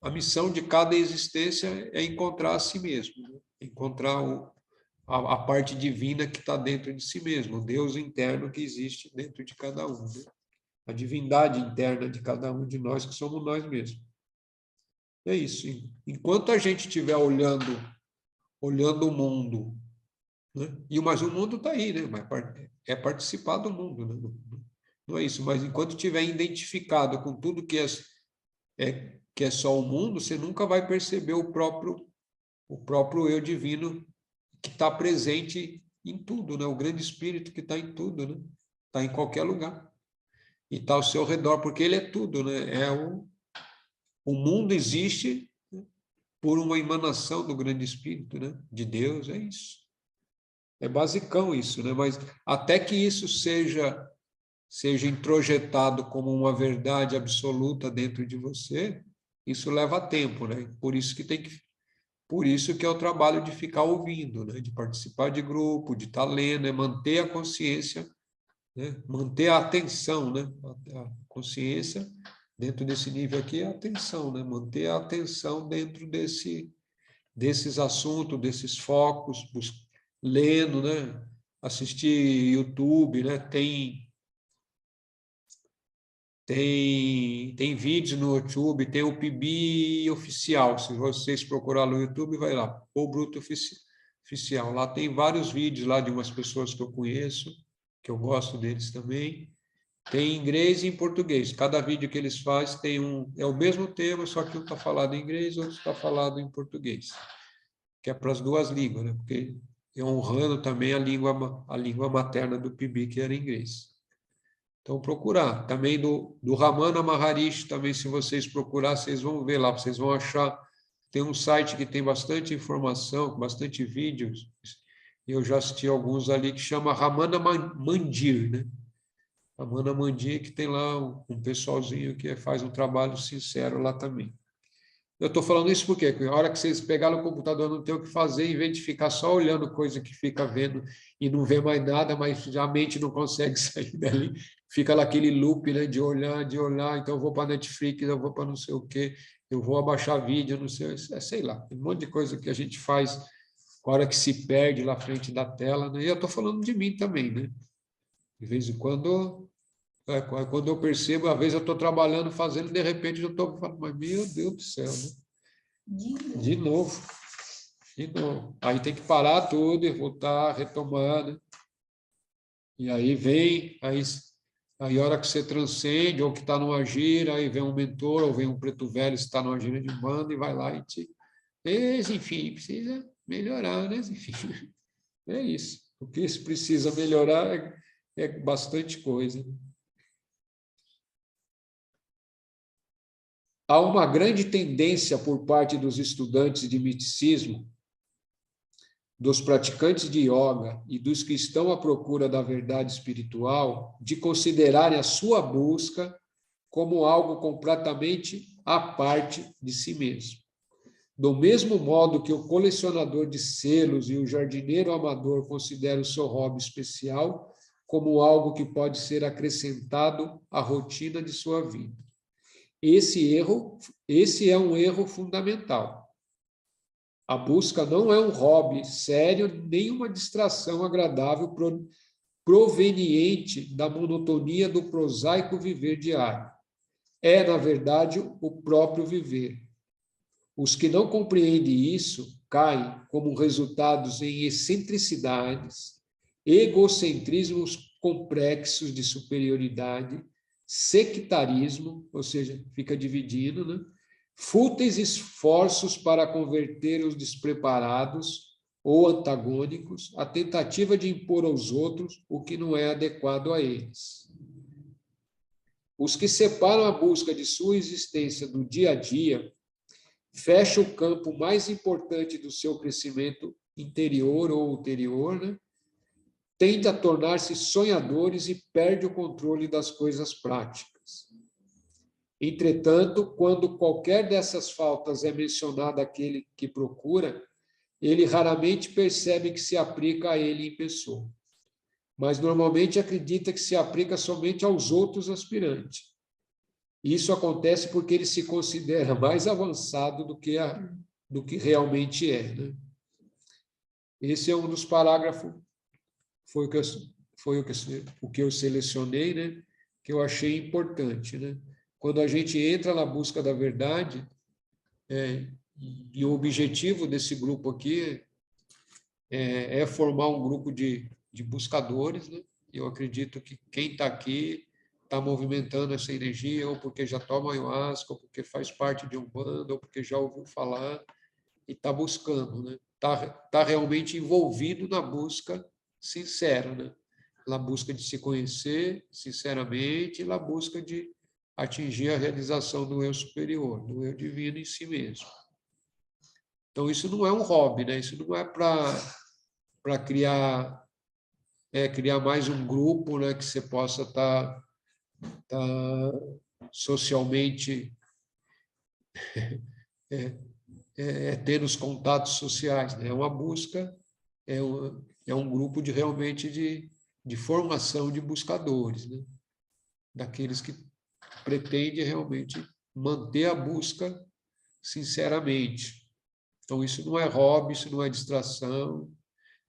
a missão de cada existência é encontrar a si mesmo, né? Encontrar a parte divina que está dentro de si mesmo, o Deus interno que existe dentro de cada um, né? A divindade interna de cada um de nós, que somos nós mesmos. É isso. Enquanto a gente estiver olhando o mundo, né? Mas o mundo está aí, né? Mas é participar do mundo, né? Não é isso, mas enquanto estiver identificado com tudo que é só o mundo, você nunca vai perceber o próprio eu divino que está presente em tudo, né? O grande espírito que está em tudo, né? Está em qualquer lugar. E está ao seu redor, porque ele é tudo, né? O mundo existe por uma emanação do grande espírito, né? De Deus, é isso. É basicão isso, né? Mas até que isso seja introjetado como uma verdade absoluta dentro de você, isso leva tempo, né? Por isso que é o trabalho de ficar ouvindo, né? De participar de grupo, de estar lendo, é manter a consciência, né? Manter a atenção, né? A consciência dentro desse nível aqui é a atenção, né? Manter a atenção dentro desses assuntos, desses focos, lendo, né? Assistir YouTube, né? Tem vídeos no YouTube, tem o PIB oficial. Se vocês procurarem no YouTube, vai lá, o Bruto Oficial. Lá tem vários vídeos lá de umas pessoas que eu conheço, que eu gosto deles também. Tem em inglês e em português. Cada vídeo que eles fazem é o mesmo tema, só que um está falado em inglês, outro está falado em português. Que é para as duas línguas, né? Porque é honrando também a língua materna do PIB, que era inglês. Então, procurar. Também do Ramana Maharishi, também, se vocês procurar, vocês vão ver lá, vocês vão achar. Tem um site que tem bastante informação, bastante vídeos. Eu já assisti alguns ali, que chama Ramana Mandir, né? Ramana Mandir, que tem lá um pessoalzinho que faz um trabalho sincero lá também. Eu estou falando isso porque a hora que vocês pegaram o computador não tem o que fazer, em vez de ficar só olhando coisa que fica vendo e não vê mais nada, mas já a mente não consegue sair dali, fica naquele loop, né, de olhar, então eu vou para a Netflix, eu vou para não sei o quê, eu vou abaixar vídeo, não sei, sei lá, um monte de coisa que a gente faz a hora que se perde lá à frente da tela, né? E eu estou falando de mim também, né? De vez em quando, quando eu percebo, às vezes eu estou trabalhando, fazendo, de repente eu estou falando, mas meu Deus do céu, né? De novo. Aí tem que parar tudo e voltar, retomar, né? E aí vem, aí a hora que você transcende, ou que está numa gira, aí vem um mentor, ou vem um preto velho, que está numa gira de banda, e vai lá e te... Enfim, precisa melhorar, né? Enfim, é isso. O que se precisa melhorar é bastante coisa. Há uma grande tendência por parte dos estudantes de misticismo, dos praticantes de yoga e dos que estão à procura da verdade espiritual, de considerarem a sua busca como algo completamente à parte de si mesmo. Do mesmo modo que o colecionador de selos e o jardineiro amador consideram o seu hobby especial como algo que pode ser acrescentado à rotina de sua vida. Esse é um erro fundamental. A busca não é um hobby sério, nem uma distração agradável proveniente da monotonia do prosaico viver diário. É, na verdade, o próprio viver. Os que não compreendem isso caem como resultados em excentricidades, egocentrismos complexos de superioridade, sectarismo, ou seja, fica dividindo, né? Fúteis esforços para converter os despreparados ou antagônicos, a tentativa de impor aos outros o que não é adequado a eles. Os que separam a busca de sua existência do dia a dia fecham o campo mais importante do seu crescimento interior ou ulterior, né? Tende a tornar-se sonhadores e perde o controle das coisas práticas. Entretanto, quando qualquer dessas faltas é mencionada àquele que procura, ele raramente percebe que se aplica a ele em pessoa, mas normalmente acredita que se aplica somente aos outros aspirantes. Isso acontece porque ele se considera mais avançado do que realmente é, né? Esse é um dos parágrafos, foi o que eu selecionei, né? Que eu achei importante, né? Quando a gente entra na busca da verdade, e o objetivo desse grupo aqui é formar um grupo de buscadores, né? Eu acredito que quem está aqui está movimentando essa energia, ou porque já toma ayahuasca, ou porque faz parte de um bando, ou porque já ouviu falar e está buscando, né? Tá realmente envolvido na busca sincera, né? Na busca de se conhecer sinceramente, na busca de atingir a realização do eu superior, do eu divino em si mesmo. Então, isso não é um hobby, né? Isso não é para criar mais um grupo, né, que você possa estar socialmente tendo os contatos sociais, né? É uma busca, é um grupo de realmente de formação de buscadores, né? Daqueles que pretendem realmente manter a busca sinceramente. Então, isso não é hobby, isso não é distração.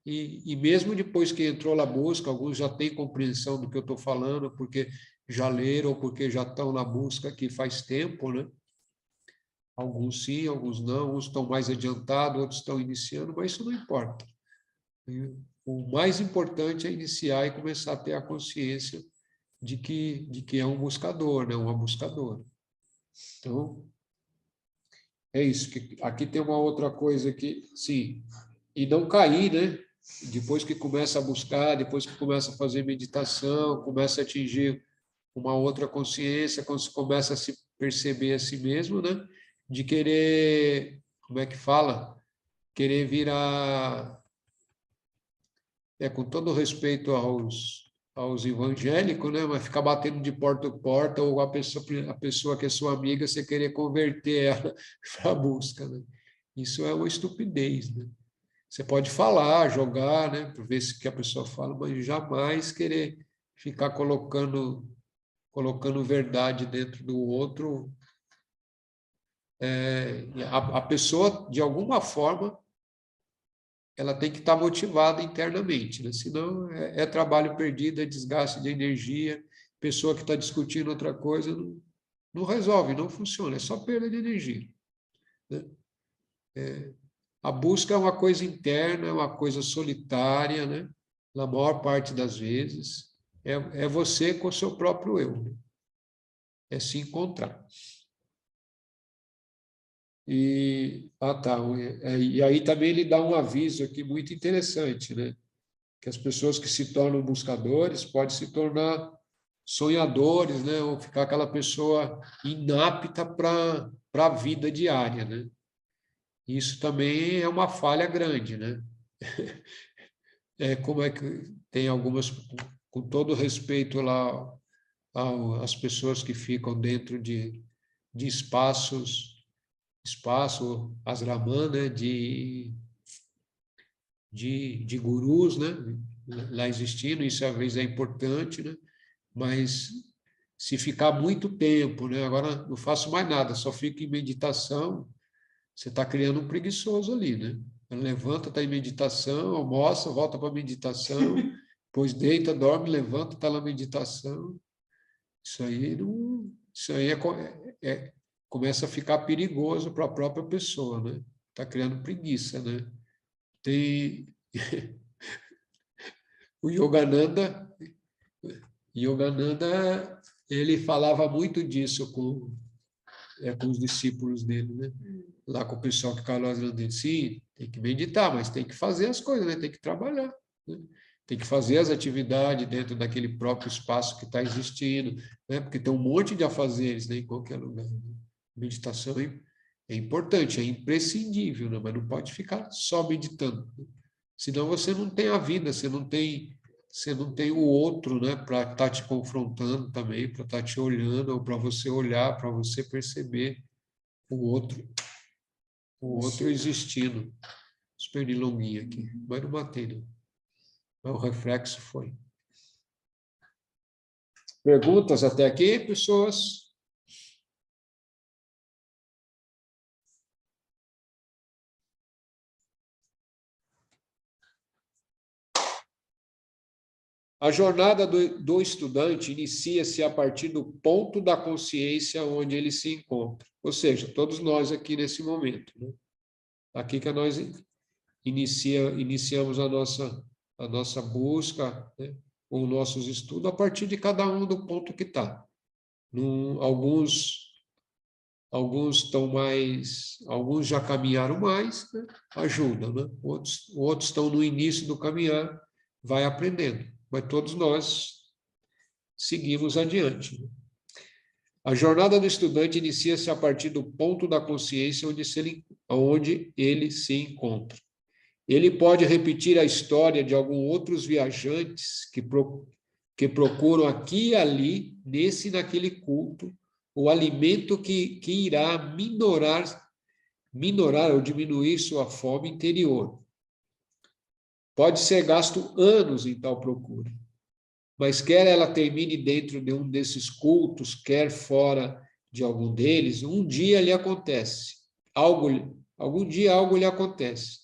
E mesmo depois que entrou na busca, alguns já têm compreensão do que eu estou falando, porque já leram ou porque já estão na busca aqui faz tempo, né? Alguns sim, alguns não, uns estão mais adiantados, outros estão iniciando, mas isso não importa. O mais importante é iniciar e começar a ter a consciência de que é um buscador, né? Uma buscadora. Então, é isso. Aqui tem uma outra coisa que, sim, e não cair, né? Depois que começa a buscar, depois que começa a fazer meditação, começa a atingir uma outra consciência, quando se começa a se perceber a si mesmo, né? De querer, como é que fala? Querer virar, com todo respeito aos evangélicos, né? Mas ficar batendo de porta em porta, ou a pessoa que é sua amiga, você querer converter ela para a busca, né? Isso é uma estupidez, né? Você pode falar, jogar, né? Para ver se que a pessoa fala, mas jamais querer ficar colocando verdade dentro do outro. A pessoa, de alguma forma, ela tem que estar motivada internamente, né? Senão é trabalho perdido, é desgaste de energia. Pessoa que está discutindo outra coisa não resolve, não funciona, é só perda de energia, né? A busca é uma coisa interna, é uma coisa solitária, né? Na maior parte das vezes, é você com o seu próprio eu, né? É se encontrar. E aí também ele dá um aviso aqui muito interessante, né? Que as pessoas que se tornam buscadores podem se tornar sonhadores, né? Ou ficar aquela pessoa inapta para a vida diária, né? Isso também é uma falha grande, né? Como é que tem algumas, com todo respeito lá às pessoas que ficam dentro de espaço asramã, né? De gurus, né? Lá existindo, isso às vezes é importante, né? Mas se ficar muito tempo, né? Agora não faço mais nada, só fico em meditação, você está criando um preguiçoso ali, né? Levanta, está em meditação, almoça, volta para a meditação, depois deita, dorme, levanta, está na meditação. Isso aí começa a ficar perigoso para a própria pessoa, né? Está criando preguiça, né? Tem o Yogananda, ele falava muito disso com os discípulos dele, né? Lá com o pessoal que ficava lá dele, sim, tem que meditar, mas tem que fazer as coisas, né? Tem que trabalhar, né? Tem que fazer as atividades dentro daquele próprio espaço que está existindo, né? Porque tem um monte de afazeres, né? Em qualquer lugar, né? Meditação é importante, é imprescindível, né? Mas não pode ficar só meditando, né? Senão você não tem a vida, você não tem o outro, né, para estar te confrontando também, para estar te olhando, ou para você olhar, para você perceber o outro existindo. Os pernilonguinhos aqui, mas não matei, não. Mas o reflexo foi. Perguntas até aqui, pessoas? A jornada do estudante inicia-se a partir do ponto da consciência onde ele se encontra. Ou seja, todos nós aqui nesse momento, né? Aqui que nós iniciamos a nossa busca, né? Os nossos estudos, a partir de cada um do ponto que está. Alguns estão mais, alguns já caminharam mais, né? Ajuda, né? Outros estão no início do caminhar, vai aprendendo. Mas todos nós seguimos adiante. A jornada do estudante inicia-se a partir do ponto da consciência onde ele se encontra. Ele pode repetir a história de alguns outros viajantes que procuram aqui e ali, nesse e naquele culto, o alimento que irá minorar ou diminuir sua fome interior. Pode ser gasto anos em tal procura, mas quer ela termine dentro de um desses cultos, quer fora de algum deles, um dia lhe acontece. Algum dia algo lhe acontece.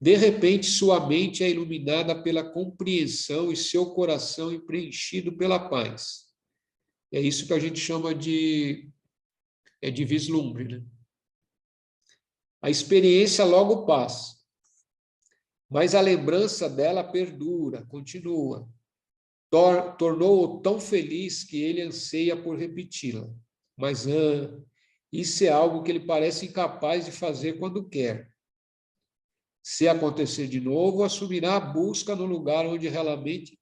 De repente, sua mente é iluminada pela compreensão e seu coração é preenchido pela paz. É isso que a gente chama de vislumbre, né? A experiência logo passa, mas a lembrança dela perdura, continua. Tornou-o tão feliz que ele anseia por repeti-la. Mas isso é algo que ele parece incapaz de fazer quando quer. Se acontecer de novo, assumirá a busca no lugar onde realmente...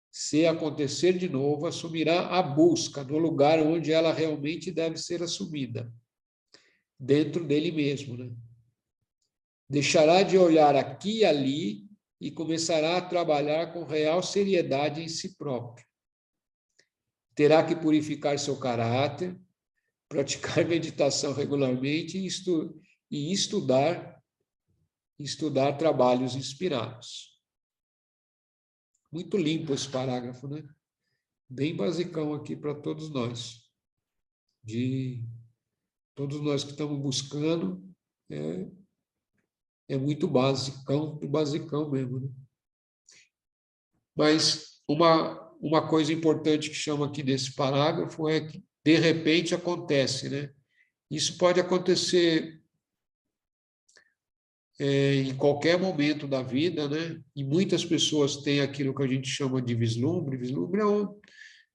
Se acontecer de novo, assumirá a busca no lugar onde ela realmente deve ser assumida. Dentro dele mesmo, né? Deixará de olhar aqui e ali e começará a trabalhar com real seriedade em si próprio. Terá que purificar seu caráter, praticar meditação regularmente e estudar trabalhos inspirados. Muito limpo esse parágrafo, né? Bem basicão aqui para todos nós. Todos nós que estamos buscando, é muito basicão mesmo, né? Mas uma coisa importante que chama aqui desse parágrafo é que, de repente, acontece, né? Isso pode acontecer em qualquer momento da vida, né? E muitas pessoas têm aquilo que a gente chama de vislumbre. Vislumbre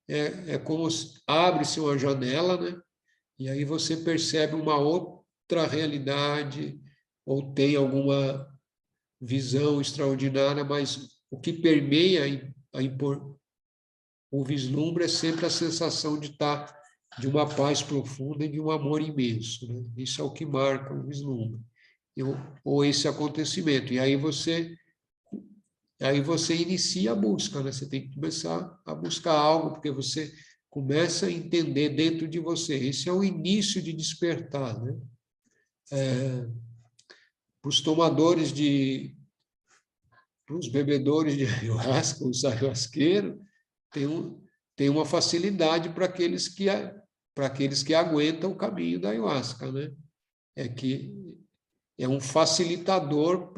é como abre-se uma janela, né? E aí você percebe uma outra realidade ou tem alguma visão extraordinária, mas o que permeia o vislumbre é sempre a sensação de estar de uma paz profunda e de um amor imenso, né? Isso é o que marca o vislumbre, ou esse acontecimento. E aí você inicia a busca, né? Você tem que começar a buscar algo, porque você começa a entender dentro de você. Esse é o início de despertar, né? Para os tomadores para os bebedores de ayahuasca, os ayahuasqueiros, tem uma facilidade para aqueles que aguentam o caminho da ayahuasca, né? Que é um facilitador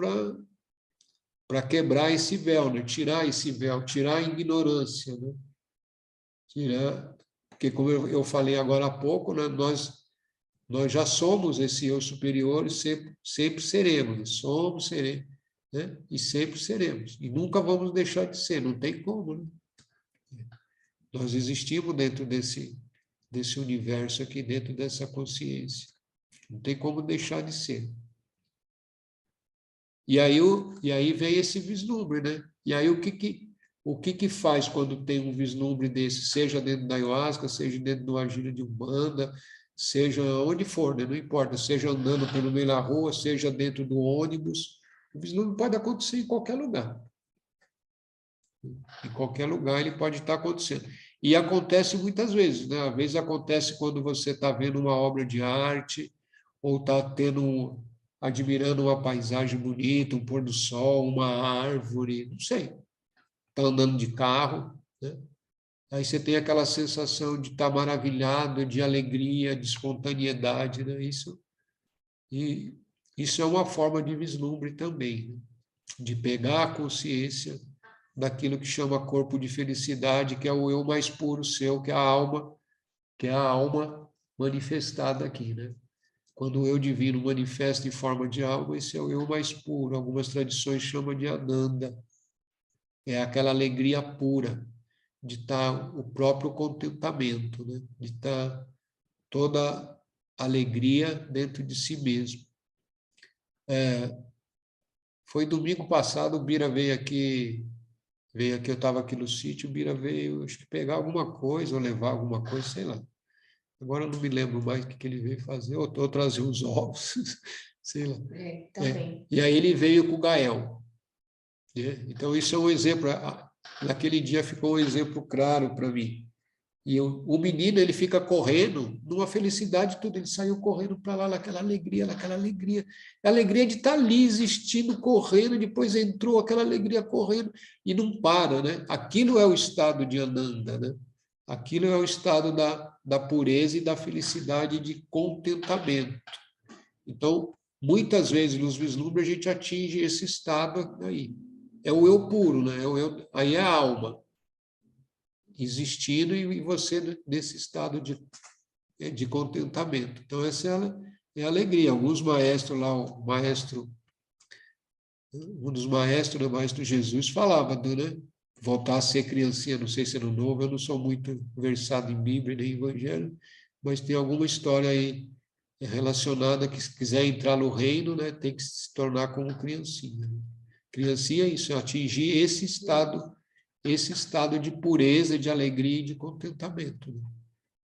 para quebrar esse véu, né? Tirar esse véu, tirar a ignorância, né? Porque, como eu falei agora há pouco, né, nós já somos esse eu superior e sempre seremos, somos, seremos, né? E sempre seremos, e nunca vamos deixar de ser, não tem como, né? Nós existimos dentro desse universo aqui, dentro dessa consciência, não tem como deixar de ser. E aí vem esse vislumbre, né? E aí o que faz quando tem um vislumbre desse, seja dentro da ayahuasca, seja dentro do agir de Umbanda, seja onde for, né? Não importa, seja andando pelo meio da rua, seja dentro do ônibus, o vislumbre pode acontecer em qualquer lugar. Em qualquer lugar ele pode estar acontecendo. E acontece muitas vezes, né? Às vezes acontece quando você está vendo uma obra de arte, ou está admirando uma paisagem bonita, um pôr do sol, uma árvore, não sei. Está andando de carro, né? Aí você tem aquela sensação de estar maravilhado, de alegria, de espontaneidade, né? Isso é uma forma de vislumbre também, né? De pegar a consciência daquilo que chama corpo de felicidade, que é o eu mais puro seu, que é a alma manifestada aqui, né? Quando o eu divino manifesta em forma de alma, esse é o eu mais puro. Algumas tradições chamam de Ananda. É aquela alegria pura de estar o próprio contentamento, né? De estar toda alegria dentro de si mesmo. Foi domingo passado, o Bira veio aqui, eu estava aqui no sítio, o Bira veio, acho que pegar alguma coisa, ou levar alguma coisa, sei lá. Agora eu não me lembro mais o que ele veio fazer, ou trazer uns ovos, sei lá. Também. E aí ele veio com o Gael. Né? Então, isso é um exemplo. Naquele dia ficou um exemplo claro para mim. E o menino, ele fica correndo, numa felicidade tudo, ele saiu correndo para lá, naquela alegria. A alegria de estar ali, existindo, correndo, depois entrou aquela alegria correndo, e não para, né? Aquilo é o estado de Ananda, né? Aquilo é o estado da pureza e da felicidade de contentamento. Então, muitas vezes, nos vislumbres, a gente atinge esse estado aí. É o eu puro, né? Aí é a alma existindo e você nesse estado de contentamento. Então, essa é a alegria. Alguns maestros lá, um dos maestros, o maestro Jesus, falava, né? Voltar a ser criancinha, não sei se era novo, eu não sou muito versado em Bíblia nem Evangelho, mas tem alguma história aí relacionada que, se quiser entrar no reino, né, tem que se tornar como criancinha. Criancinha é isso, atingir esse estado de pureza, de alegria e de contentamento. Né?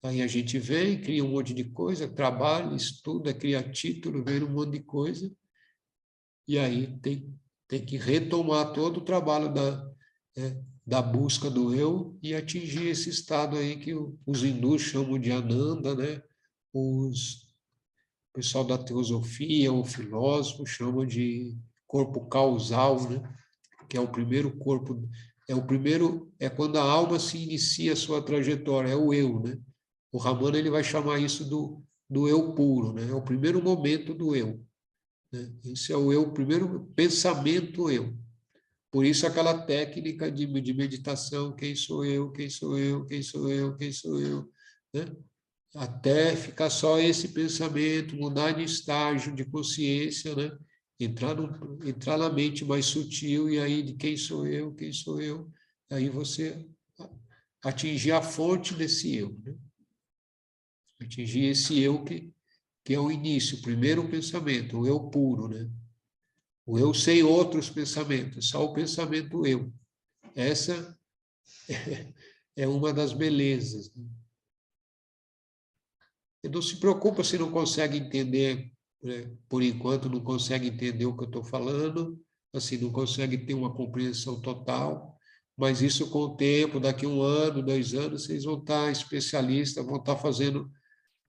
Aí a gente vem, cria um monte de coisa, trabalha, estuda, cria título, vê um monte de coisa, e aí Tem que retomar todo o trabalho da busca do eu e atingir esse estado aí que os hindus chamam de Ananda, né? O pessoal da teosofia, o filósofo, chama de corpo causal, né? Que é o primeiro corpo, é quando a alma se inicia a sua trajetória, é o eu, né? O Ramana ele vai chamar isso do eu puro, né? É o primeiro momento do eu, né? Esse é o eu, o primeiro pensamento eu. Por isso aquela técnica de meditação, quem sou eu, quem sou eu, quem sou eu, quem sou eu, né? Até ficar só esse pensamento, mudar de estágio de consciência, né? Entrar na mente mais sutil, e aí de quem sou eu, aí você atingir a fonte desse eu, né? Atingir esse eu que é o início, o primeiro pensamento, o eu puro, né? O eu sem outros pensamentos, só o pensamento eu. Essa é uma das belezas, né? E não se preocupa se não consegue entender, né? Por enquanto não consegue entender o que eu estou falando, assim, não consegue ter uma compreensão total, mas isso com o tempo, daqui 1 ano, 2 anos, vocês vão estar especialistas, vão estar fazendo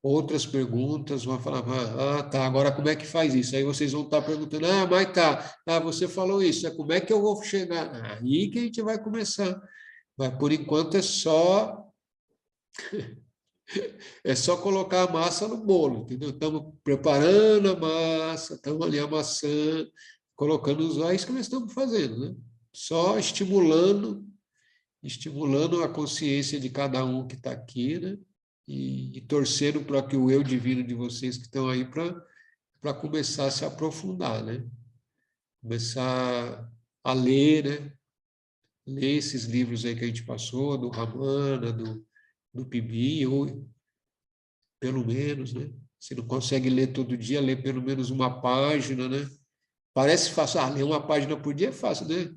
outras perguntas, vão falar, tá, agora como é que faz isso? Aí vocês vão estar perguntando, mas tá, você falou isso, como é que eu vou chegar? Aí que a gente vai começar. Mas por enquanto é só colocar a massa no bolo, entendeu? Estamos preparando a massa, estamos ali amassando, colocando os é isso que nós estamos fazendo, né? Só estimulando a consciência de cada um que está aqui, né? E torcendo para que o eu divino de vocês que estão aí para começar a se aprofundar, né? Começar a ler, né? Ler esses livros aí que a gente passou, do Ramana, do Pibi, ou pelo menos, né? Se não consegue ler todo dia, ler pelo menos uma página, né? Parece fácil, ler uma página por dia é fácil, né?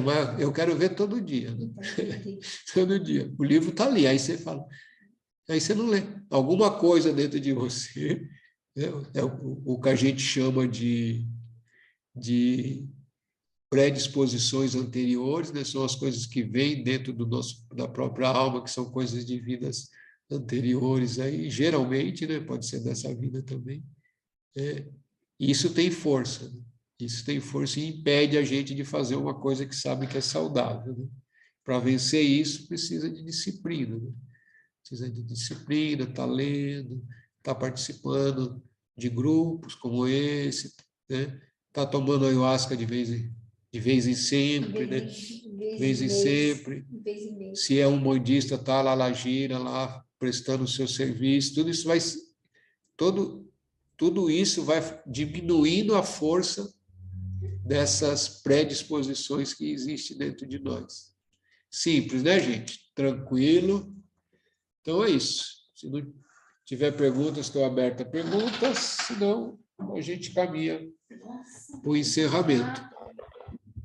Mas eu quero ver todo dia, né? Todo dia. O livro está ali, aí você não lê. Alguma coisa dentro de você, né? É o que a gente chama de predisposições anteriores, né? São as coisas que vêm dentro da própria alma, que são coisas de vidas anteriores, aí, geralmente, né? Pode ser dessa vida também. E isso tem força, né? Isso tem força e impede a gente de fazer uma coisa que sabe que é saudável, né? Para vencer isso, precisa de disciplina, né? Precisa de disciplina, estar lendo, estar participando de grupos como esse, né? Estar tomando ayahuasca de vez em sempre, né? De vez em sempre. Se é um bandista, está lá na gira, lá prestando o seu serviço, tudo isso vai diminuindo a força dessas predisposições que existem dentro de nós. Simples, né, gente? Tranquilo. Então, é isso. Se não tiver perguntas, estou aberto a perguntas, senão a gente caminha para o encerramento.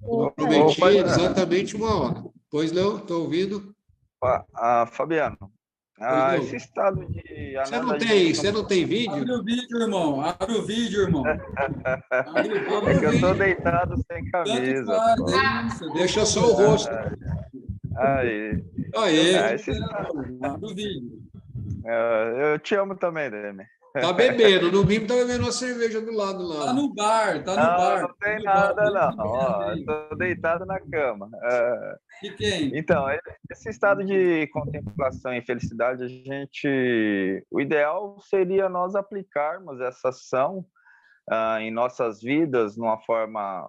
Como prometi, exatamente 1 hora. Pois não? Estou ouvindo? Fabiano, esse estado de... Você não tem vídeo? Abre o vídeo, irmão. Abre o vídeo, irmão. É que eu estou deitado sem camisa. Deixa só o rosto. Aí. Abre o vídeo. Eu te amo também, Demi. Tá bebendo, no mínimo tá bebendo uma cerveja do lado lá. Tá no bar, bar. Não tem nada, não. Estou deitado na cama. E quem? Então, esse estado de contemplação e felicidade, o ideal seria nós aplicarmos essa ação em nossas vidas, numa forma,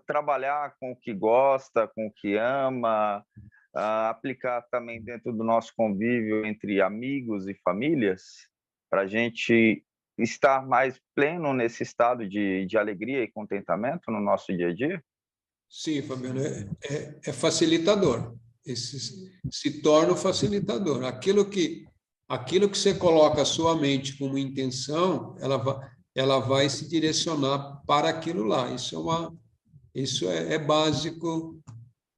trabalhar com o que gosta, com o que ama, aplicar também dentro do nosso convívio entre amigos e famílias, para a gente estar mais pleno nesse estado de alegria e contentamento no nosso dia a dia? Sim, Fabiano, é facilitador. Se torna um facilitador. Aquilo que você coloca a sua mente como intenção, ela vai se direcionar para aquilo lá. Isso é básico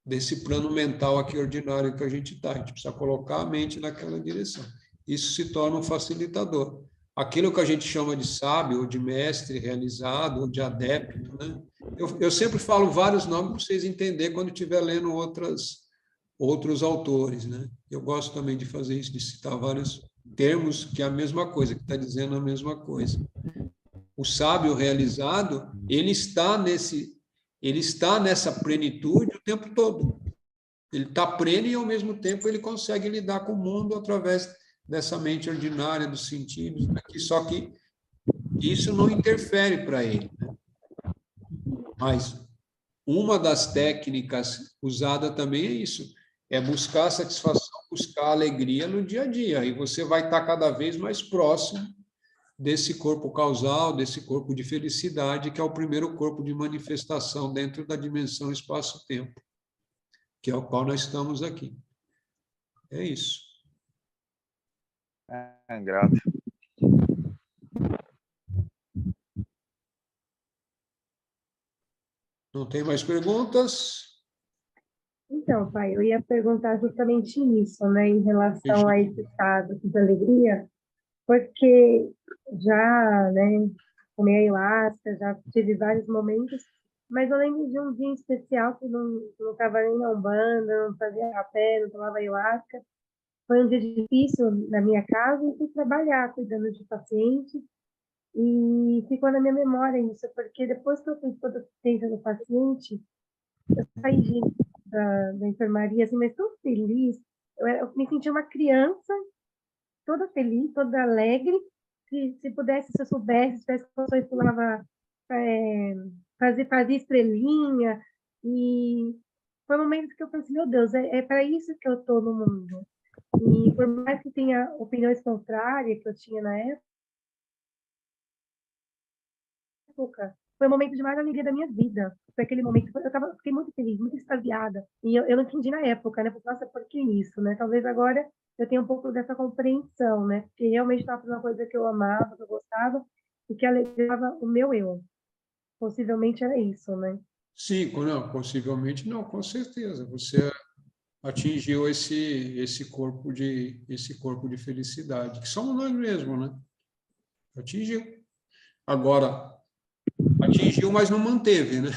desse plano mental aqui ordinário que a gente está. A gente precisa colocar a mente naquela direção. Isso se torna um facilitador. Aquilo que a gente chama de sábio, ou de mestre realizado, ou de adepto, né? Eu sempre falo vários nomes para vocês entenderem quando estiver lendo outros autores, né? Eu gosto também de fazer isso, de citar vários termos que é a mesma coisa, que está dizendo a mesma coisa. O sábio realizado, ele está nessa plenitude o tempo todo. Ele está pleno e, ao mesmo tempo, ele consegue lidar com o mundo através dessa mente ordinária dos sentidos, né? Só que isso não interfere para ele, né? Mas uma das técnicas usada também é isso, é buscar a satisfação, buscar a alegria no dia a dia, e você vai estar cada vez mais próximo desse corpo causal, desse corpo de felicidade, que é o primeiro corpo de manifestação dentro da dimensão espaço-tempo, que é o qual nós estamos aqui. É isso. Grato. Não tem mais perguntas? Então, pai, eu ia perguntar justamente isso, né, em relação a esse estado de alegria, porque já, né, tomei ayahuasca, já tive vários momentos, mas eu lembro de um dia em especial que não estava nem na Umbanda, não fazia rapé, não tomava ayahuasca. Foi um dia difícil na minha casa e fui trabalhar cuidando de pacientes e ficou na minha memória isso, porque depois que eu fiz toda a assistência do paciente, eu saí da enfermaria assim, mas tão feliz, eu me senti uma criança toda feliz, toda alegre, se pudesse, se eu soubesse, se tivesse condições, pulava, fazia estrelinha, e foi um momento que eu pensei, meu Deus, é para isso que eu estou no mundo. E por mais que tenha opiniões contrárias que eu tinha na época, foi o momento de mais alegria da minha vida. Foi aquele momento que fiquei muito feliz, muito extasiada. E eu não entendi na época, né? Nossa, por que isso, né? Talvez agora eu tenha um pouco dessa compreensão, né? Porque realmente estava fazendo uma coisa que eu amava, que eu gostava, e que alegrava o meu eu. Possivelmente era isso, né? Sim, não, possivelmente não, com certeza. Você atingiu esse corpo de felicidade, que somos nós mesmos, né? Atingiu. Agora, atingiu, mas não manteve, né?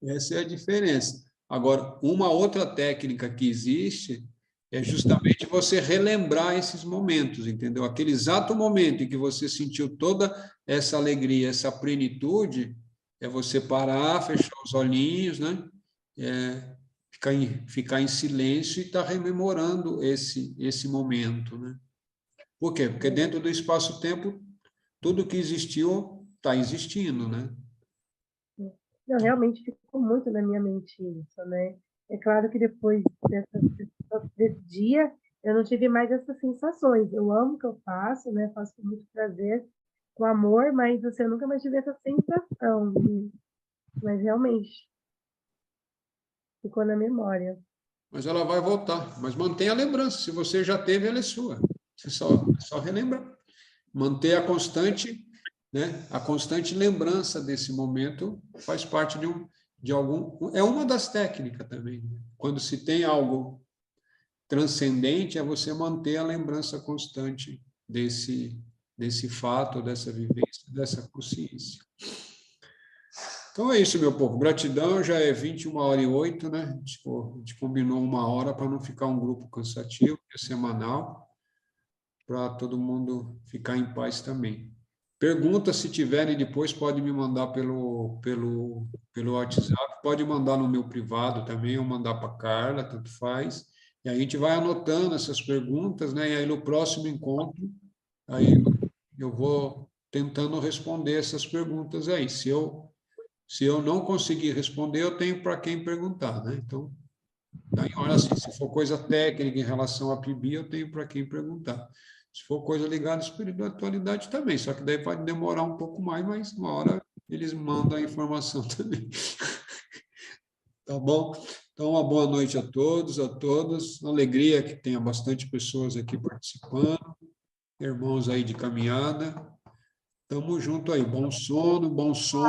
Essa é a diferença. Agora, uma outra técnica que existe é justamente você relembrar esses momentos, entendeu? Aquele exato momento em que você sentiu toda essa alegria, essa plenitude, é você parar, fechar os olhinhos, né? Ficar em silêncio e estar rememorando esse momento, né? Por quê? Porque dentro do espaço-tempo, tudo que existiu está existindo, né? Não, realmente ficou muito na minha mente isso, né? É claro que depois desse dia, eu não tive mais essas sensações. Eu amo o que eu faço, né? Faço com muito prazer, com amor, mas assim, eu nunca mais tive essa sensação. Mas realmente ficou na memória. Mas ela vai voltar. Mas mantenha a lembrança. Se você já teve, ela é sua. Você só relembrar. Manter a constante, né? A constante lembrança desse momento faz parte de algum... É uma das técnicas também. Quando se tem algo transcendente, é você manter a lembrança constante desse fato, dessa vivência, dessa consciência. Então é isso, meu povo. Gratidão, já é 21h08, né? A gente combinou 1 hora para não ficar um grupo cansativo, que é semanal, para todo mundo ficar em paz também. Perguntas, se tiverem depois, pode me mandar pelo WhatsApp, pode mandar no meu privado também, ou mandar para a Carla, tanto faz. E a gente vai anotando essas perguntas, né? E aí no próximo encontro, aí eu vou tentando responder essas perguntas aí. Se eu não conseguir responder, eu tenho para quem perguntar, né? Então, olha assim, se for coisa técnica em relação à PIB, eu tenho para quem perguntar. Se for coisa ligada à espiritualidade também, só que daí pode demorar um pouco mais, mas uma hora eles mandam a informação também. Tá bom? Então, uma boa noite a todos, a todas. Alegria que tenha bastante pessoas aqui participando, irmãos aí de caminhada. Tamo junto aí. Bom sono, bom sono.